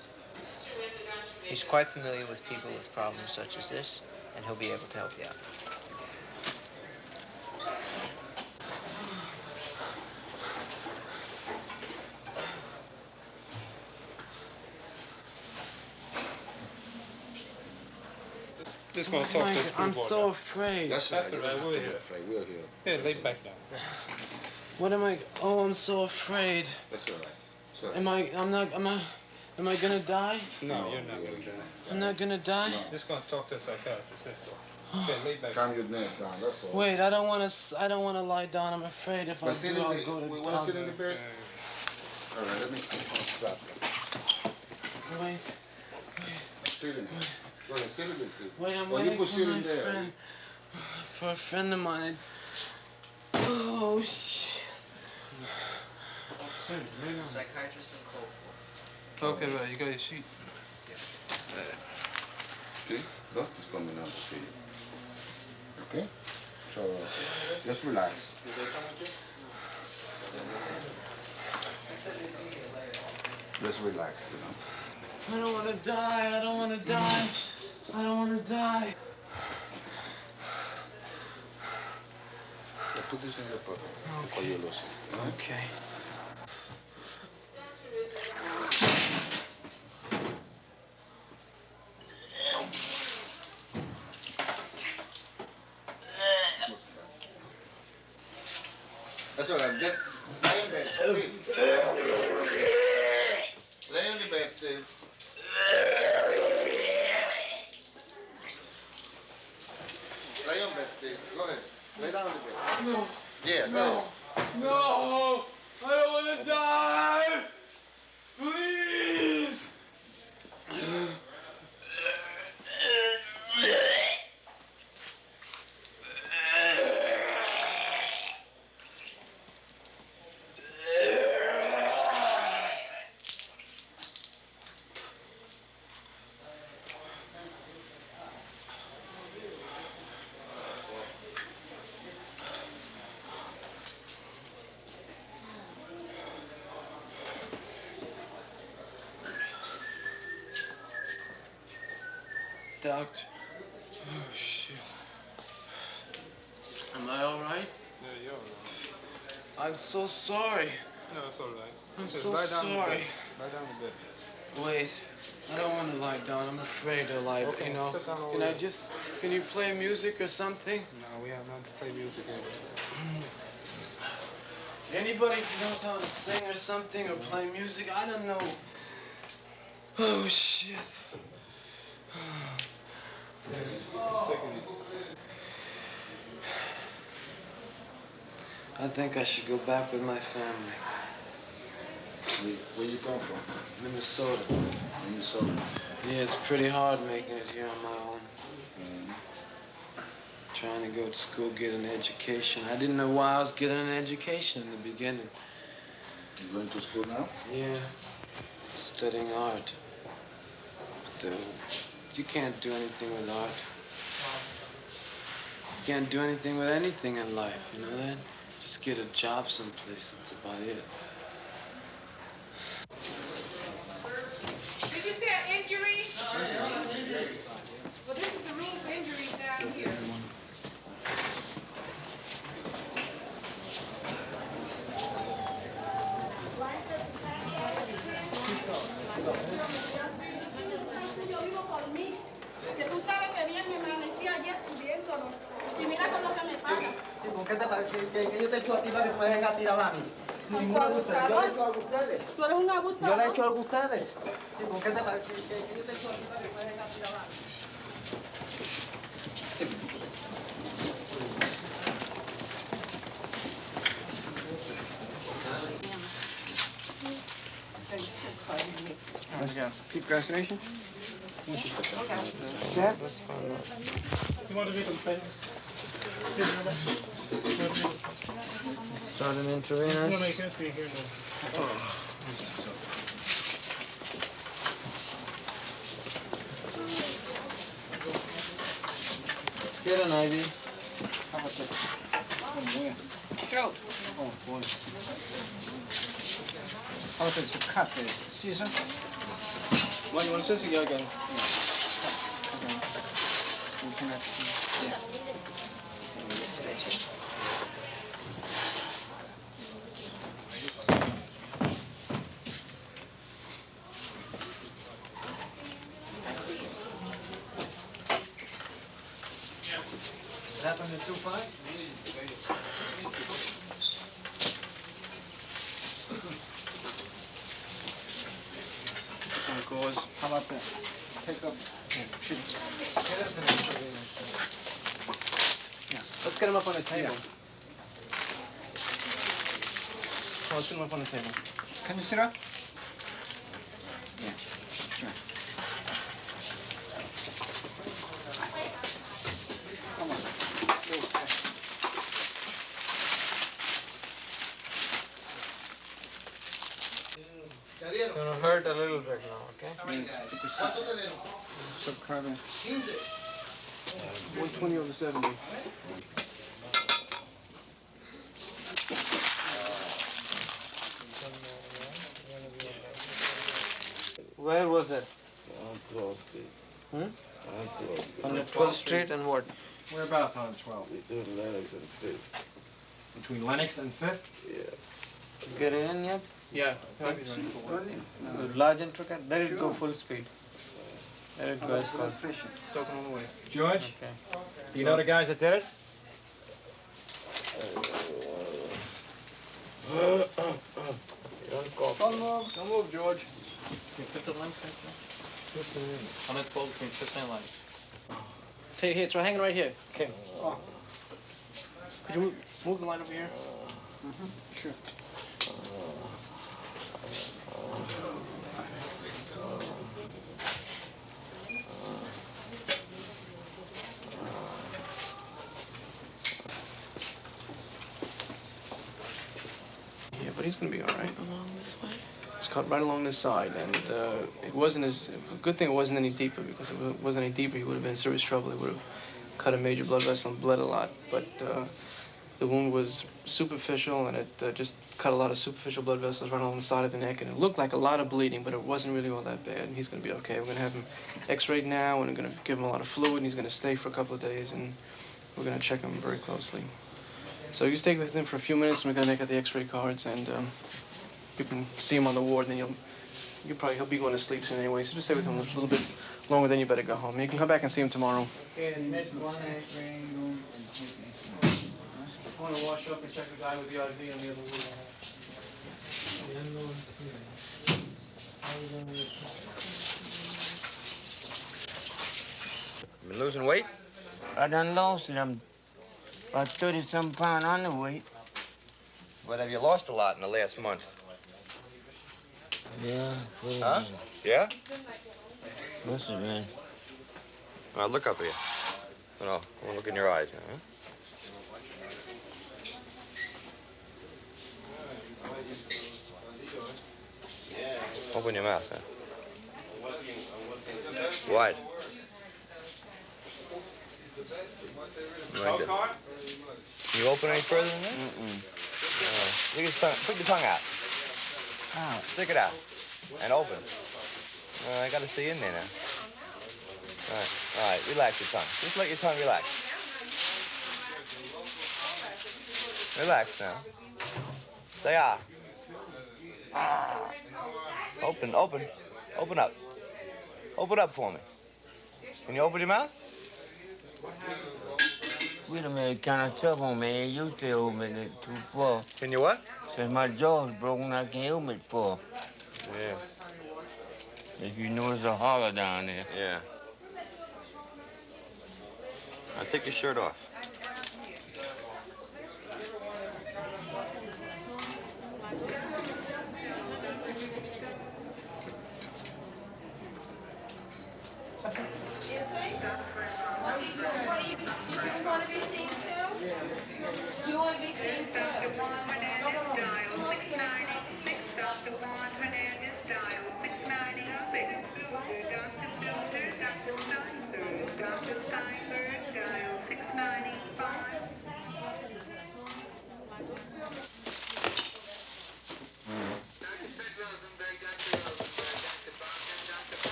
He's quite familiar with people with problems such as this, and he'll be able to help you out. Just gonna Oh talk my to God, this I'm boy so now. afraid. That's all right, we're here. We're here. Yeah, lay back down. What am I? Oh, I'm so afraid. That's all right. So, Am I gonna die? No, you're not gonna die. I'm not gonna die? Just gonna talk to a psychiatrist, that's all. Okay, lay back calm your neck down, that's all. Wait, I don't wanna lie down. I'm afraid if I But sit do, in I'll the, go to. we want to sit in the bed? All right, let me stop. Wait. Sit in there. Go ahead, sit in there too. Wait, I'm Or you waiting could for sit my in there. friend. For a friend of mine. Oh shit. There's a psychiatrist in Coldford. Okay, well, you got your sheet. See? Doctor's coming out to see you. Okay? So, just relax. Just relax, you know. I don't wanna die. I don't wanna die. I don't wanna die. Put this in your pocket. Okay. You lose it. Okay. That's all right. Get, lay in bed, Steve. Lay on the bed, Steve. Lay on bed, Steve. Go ahead. Lay down on the bed. No. Yeah, go No. ahead. No. I don't wanna die. Please. Doctor. Oh, shit. Am I all right? Yeah, you're all right. I'm so sorry. No, it's all right. I'm Just so lie down in sorry. bed. Lie down in bed. Wait, I don't want to lie down. I'm afraid to lie. Okay, You know, sit down over can I there. just? Can you play music or something? No, we have not to play music anymore. Anybody who knows how to sing or something or play music? I don't know. Oh shit. I think I should go back with my family. Where you come from? Minnesota. Minnesota. Yeah, it's pretty hard making it here on my own. Trying to go to school, get an education. I didn't know why I was getting an education in the beginning. You going to school now? Yeah, studying art. But you can't do anything with art. You can't do anything with anything in life, you know that? Just get a job someplace, that's about it. Did you say an injury? Well, this is the room for injuries down here. Que tú sabes que bien me amanecí ayer estudiándolo. Y mira con lo que me paga. Sí, ¿por qué te que yo te he hecho a ti para que me dejes a tirar a mí? Ninguno de ustedes. Yo le he hecho algo a ustedes. Tú eres un abusador. Yo le he hecho algo a ustedes. Sí, ¿por qué te que yo te he hecho a ti para que me dejes a tirar a mí? Procrastination? Yes? You want to read them papers? Start an No, intravenous. no, you can't see it here now. Get an IV. Throat. Oh, boy. How about this cut this? Caesar? What, you want a scissor? Yeah, I got it. Okay. We can actually, yeah. happened to 2-5? So it goes. How about that? Take up. Let's get him up on the table. Oh, let's get him up on the table. Can you sit up? Yeah, sure. Come on. It's gonna hurt a little bit now, okay? Subcarbon. 120 over 70. Where was it? On 12th Street. Hmm? On 12th Street. On the 12th Street and what? Whereabouts on 12? Between Lennox and 5th. Between Lennox and 5th? Yeah. Get it in yet? Yeah. Large intricate? Let it go full speed. Let it go as fast. It's open all the way. George? Okay. Do you know the guys that did it? Don't move. Don't move, George. Put the length On that 12, 15 line. Here, it's hanging right here. Okay. Could you move the line over here? Sure. Yeah, but he's gonna be all right. Along this way. It's cut right along this side, and it wasn't as good thing it wasn't any deeper, because if it wasn't any deeper, he would have been in serious trouble. He would have cut a major blood vessel and bled a lot. But the wound was superficial, and it just cut a lot of superficial blood vessels right along the side of the neck, and it looked like a lot of bleeding, but it wasn't really all that bad. And he's gonna be okay. We're gonna have him X-rayed now, and we're gonna give him a lot of fluid, and he's gonna stay for a couple of days, and we're gonna check him very closely. So you stay with him for a few minutes, and we're gonna make out the X-ray cards, and you can see him on the ward, and then he'll be going to sleep soon anyway. So just stay with him a little bit longer, then you better go home. You can come back and see him tomorrow. I want to wash up and check the guy with the IV on the other ward. Been losing weight? I done lost it. I'm about 30-some pound underweight. But have you lost a lot in the last month? Yeah. Huh? Yeah? Listen, man. Now look up here. No, I want to look in your eyes. Huh? Open your mouth, huh? Wide. Right there. Can you open any further than that? Look at your tongue. Put your tongue out. Stick it out. And open. I got to see in there now. All right. Relax your tongue. Just let your tongue relax. Relax now. Say ah. Open up. Open up for me. Can you open your mouth? Wait a minute, kind of tough on me. You stay open it too far. Can you what? Since my jaw's broken, I can't open it far. Yeah. If you notice a hollow down there. Yeah. Now take your shirt off. You want to be seen too? You want to be seen too? Dr. Steinberg, dial 690.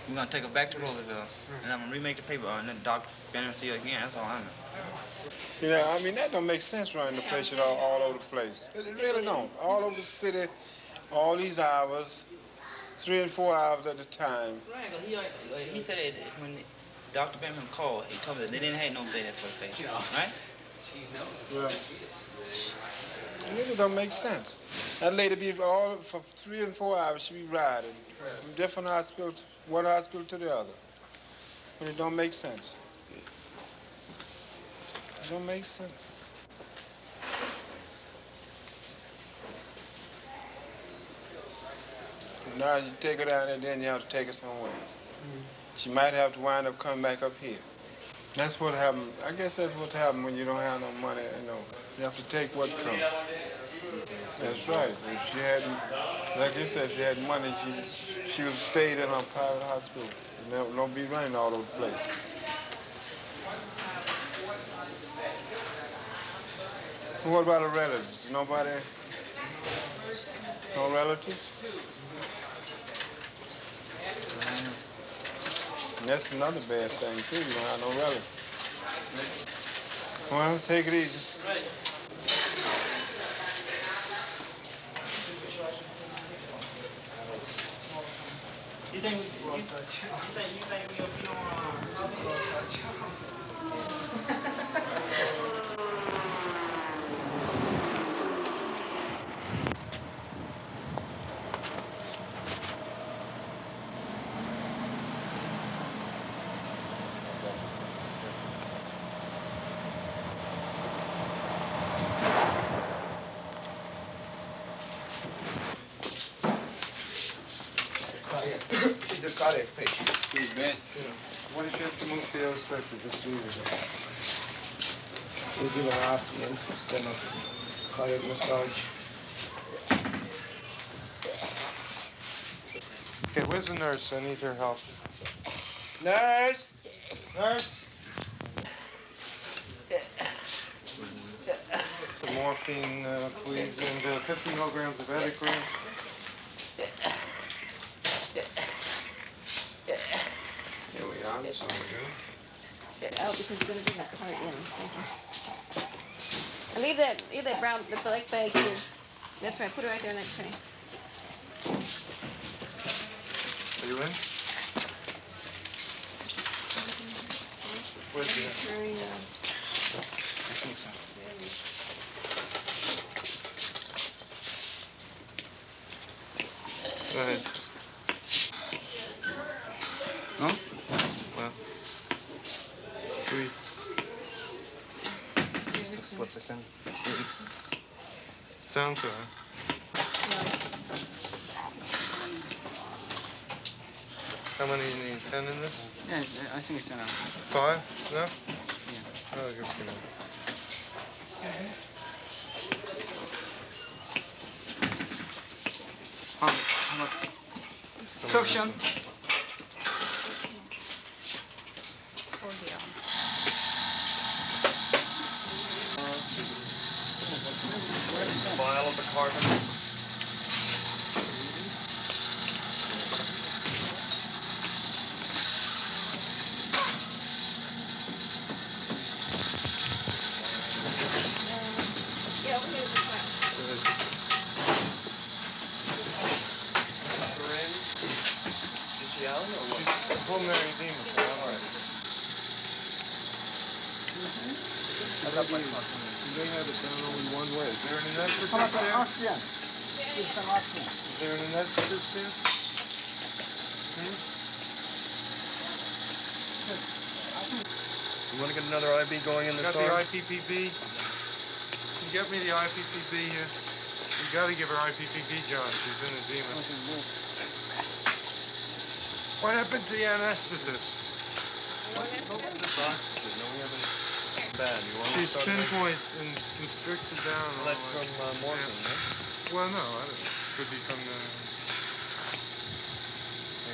We're gonna take her back to Roosevelt, and I'm gonna remake the paper, and then Dr. Benham see her again. That's all I know. You know, I mean, that don't make sense running the patient all over the place. It really don't. All over the city, all these hours, 3 and 4 hours at a time. Right, but he said that when Dr. Benham called, he told me that they didn't have no bed for the patient, right? Well, it really don't make sense. That lady be all for 3 and 4 hours. She be riding from different hospitals, one hospital to the other. But it don't make sense. It don't make sense. Now you take her down there, then you have to take her somewhere. She might have to wind up coming back up here. That's what happened. I guess that's what happened when you don't have no money, you know. You have to take what comes. That's right. If she hadn't, like you said, if she had money, she would have stayed in a private hospital. Don't be running all over the place. What about her relatives? Nobody? No relatives? And that's another bad thing, too. You don't have no relatives. Well, take it easy. You think we'll be on She's a cardiac patient. She's bad. What is your chemotherapy expected? Just leave it. We give her oxygen instead of cardiac massage. Okay, where's the nurse? I need her help. Nurse! Nurse! The morphine, please, and 50 milligrams of Edicrin. Here we are. That's all we do. Oh, because you're gonna bring that card in. Thank you. And leave that brown, the black bag here. That's right. Put it right there in that tray. Are you in? Where's the... Very, Go ahead. No? Well. Breathe. Slip this in. Sounds all right. How many do you need? 10 in this? Yeah, I think it's enough. 5? Enough? Yeah. Oh, good for now. Suction. Vial of the carbon. Pulmonary edema. All right. They have it down only one way. Is there an anesthetist there? Oxygen. Give some oxygen. Is there an anesthetist there? You want to get another IV going in the Got storm? the IPPB? Can you get me the IPPB here? You got to give her IPPB, John. She's in edema. What happened to the anesthetist? Bad. You want She's pinpoint and constricted down. That's from morphine, right? Well, no, I don't. Could be from the...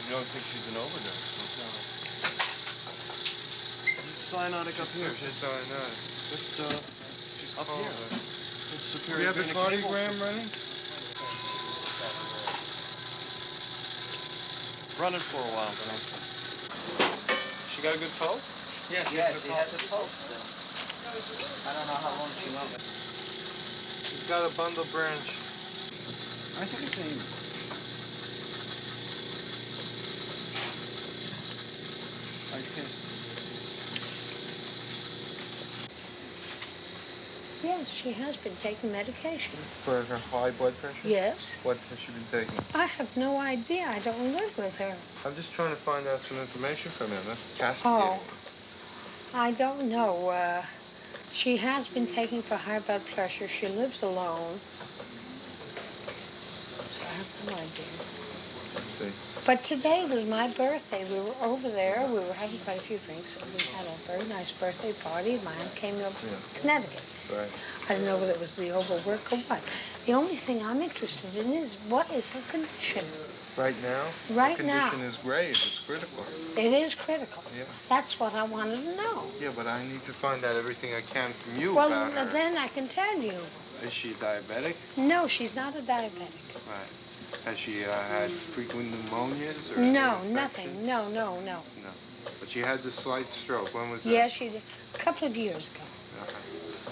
You don't think she's an overdose? Cyanotic up here. She's cyanotic. She's up cold. here. Do you have the cardiogram running? running for a while, but she got a good pulse? Yeah, she has a pulse still. I don't know how long she went with. She's got a bundle branch. I think it's Amy. Yes, she has been taking medication. For her high blood pressure? Yes. What has she been taking? I have no idea. I don't live with her. I'm just trying to find out some information from him. That's Cassidy. Oh, I don't know. She has been taking for high blood pressure. She lives alone. So I have no idea. Let's see. But today was my birthday. We were over there. We were having quite a few drinks. And we had a very nice birthday party. Mine came up from Connecticut. Right. I don't know whether it was the overwork or what. The only thing I'm interested in is what is her condition? Right now? Right the now. condition is grave. It's critical. It is critical. Yeah. That's what I wanted to know. Yeah, but I need to find out everything I can from you Well, about her. then I can tell you. Is she diabetic? No, she's not a diabetic. Right. Has she had frequent pneumonias? Or No, nothing. No. No. But she had this slight stroke. When was that? Yes, she did. A couple of years ago.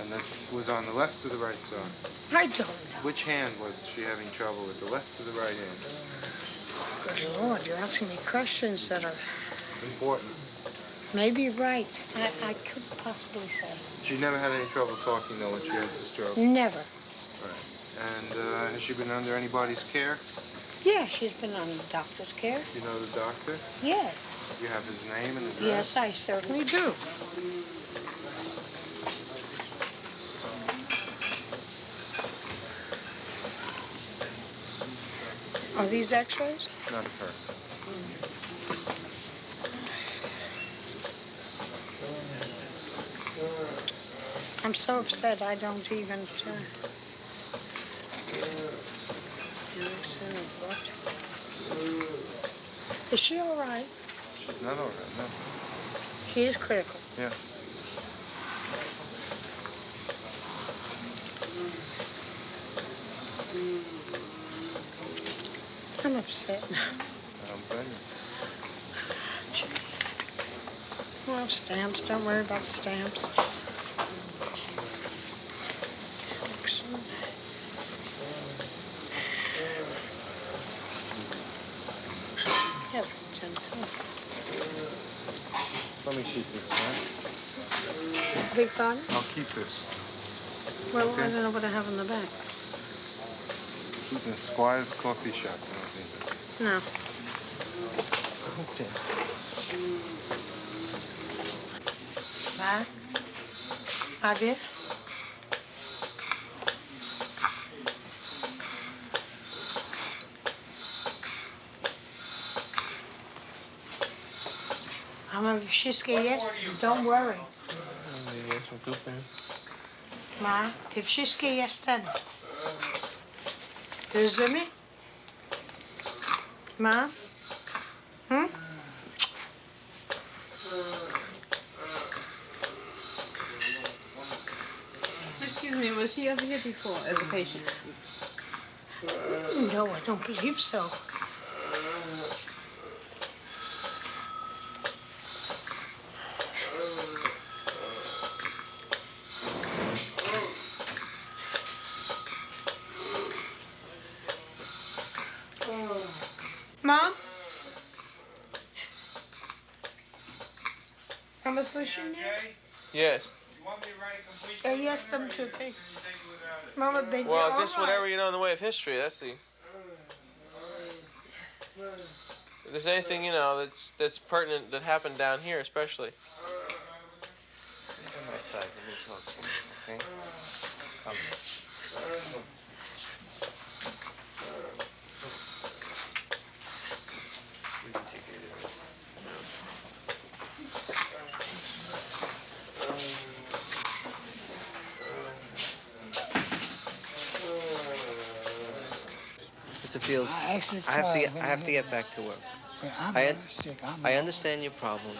And that was on the left or the right side? I don't know. Which hand was she having trouble with, the left or the right hand? Good Lord, you're asking me questions that are Important. maybe right. I couldn't possibly say. She never had any trouble talking, though, when she had the stroke? Never. Right. And has she been under anybody's care? Yeah, she's been under doctor's care. You know the doctor? Yes. You have his name and address? Yes, I certainly do. Are these x-rays? Not of her. I'm so upset I don't even... Is she all right? She's not all right, no. She is critical. Yeah. I'm upset now. I don't blame you. Well, stamps. Don't worry about the stamps. Let me keep this, right? Big pardon? I'll keep this. Well, Okay. I don't know what I have in the back. The Squire's coffee shop. I don't think. No. Okay. Back? Again? Mama, wszystkie jest? Don't worry. Ma, ty wszystkie jest ten. Rozumiesz? Ma? Excuse me, was she ever here before as a patient? No, I don't believe so. Mom? Mama słyszy mnie? Yes. Yes, them too, okay. Mama, baby, Well, all just right. whatever you know in the way of history. That's the. If there's anything you know that's pertinent that happened down here, especially. On my side, let me talk to you, okay? Come. We can take care of this. Mr. Fields, I actually I have tried to get back to work. When I'm I sick, I understand your problem.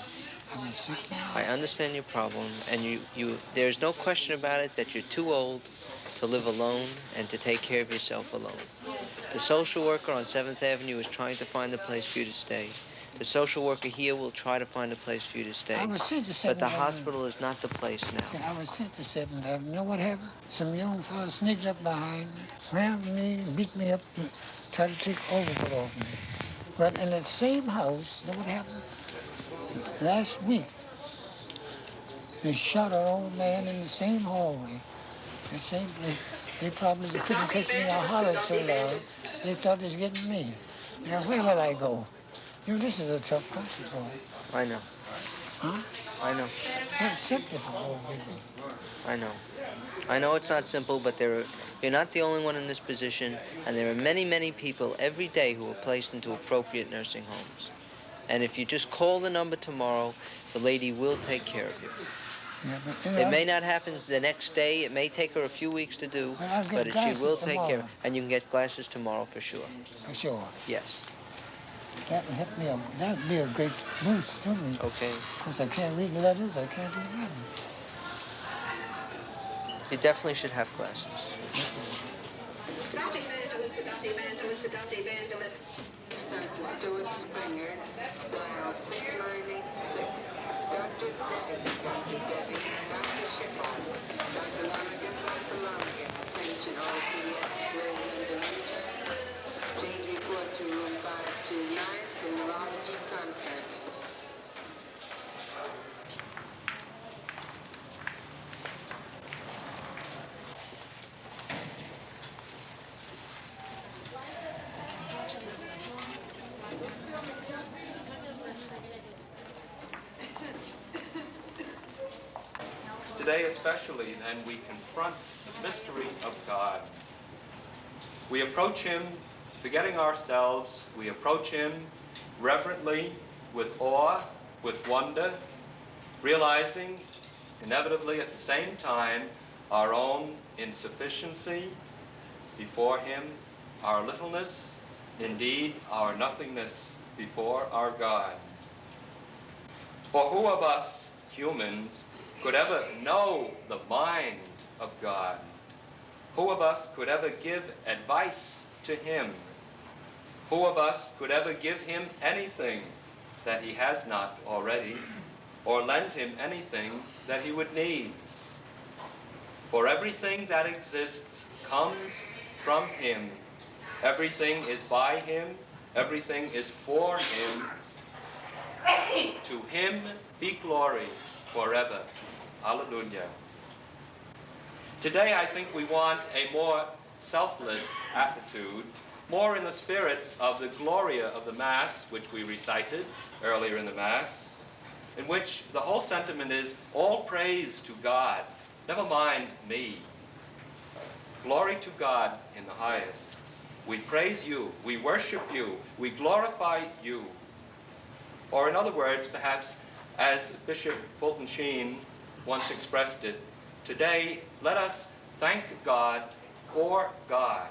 I'm sick now. I understand your problem, and you there's no question about it that you're too old to live alone and to take care of yourself alone. The social worker on 7th Avenue is trying to find a place for you to stay. The social worker here will try to find a place for you to stay. I was sent to 7th But the Avenue. hospital is not the place See, now. I was sent to 7th Avenue. You know what happened? Some young fellas sneaked up behind me, slammed me, beat me up, and tried to take overcoat off me. But in that same house, you know what happened? Last week, they shot an old man in the same hallway, the same place. They probably just couldn't catch me. I hollered so loud, they thought they was getting me. Now, where will I go? You know, this is a tough country, boy. I know. Huh? I know. It's simple for old people. I know. I know it's not simple, but you're not the only one in this position, and there are many, many people every day who are placed into appropriate nursing homes. And if you just call the number tomorrow, the lady will take care of you. Yeah, but, you know, It may not happen the next day. It may take her a few weeks to do, Well, I'll get but she glasses will take care. tomorrow. And you can get glasses tomorrow for sure. For sure. Yes. That would help me. That would be a great boost to me. Okay. Because I can't read letters, I can't do nothing. You definitely should have glasses. Dr. Evangelist, Dr. Evangelist, Dr. Evangelist. Dr. Stuart Springer, dial 696. Dr. Debbie, Dr. Shepard, Dr. Lonergan, Dr. Lonergan, attention all pediatric residents. Please report to room 529 for neurology conference. Today especially, then, we confront the mystery of God. We approach him forgetting ourselves. We approach him reverently, with awe, with wonder, realizing inevitably at the same time our own insufficiency before him, our littleness, indeed our nothingness before our God. For who of us humans could ever know the mind of God? Who of us could ever give advice to him? Who of us could ever give him anything that he has not already, or lend him anything that he would need? For everything that exists comes from him. Everything is by him. Everything is for him. To him be glory forever. Hallelujah. Today, I think we want a more selfless attitude, more in the spirit of the Gloria of the Mass, which we recited earlier in the Mass, in which the whole sentiment is all praise to God, never mind me. Glory to God in the highest. We praise you, we worship you, we glorify you. Or in other words, perhaps, as Bishop Fulton Sheen once expressed it, today let us thank God for God.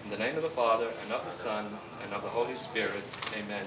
In the name of the Father, and of the Son, and of the Holy Spirit, amen.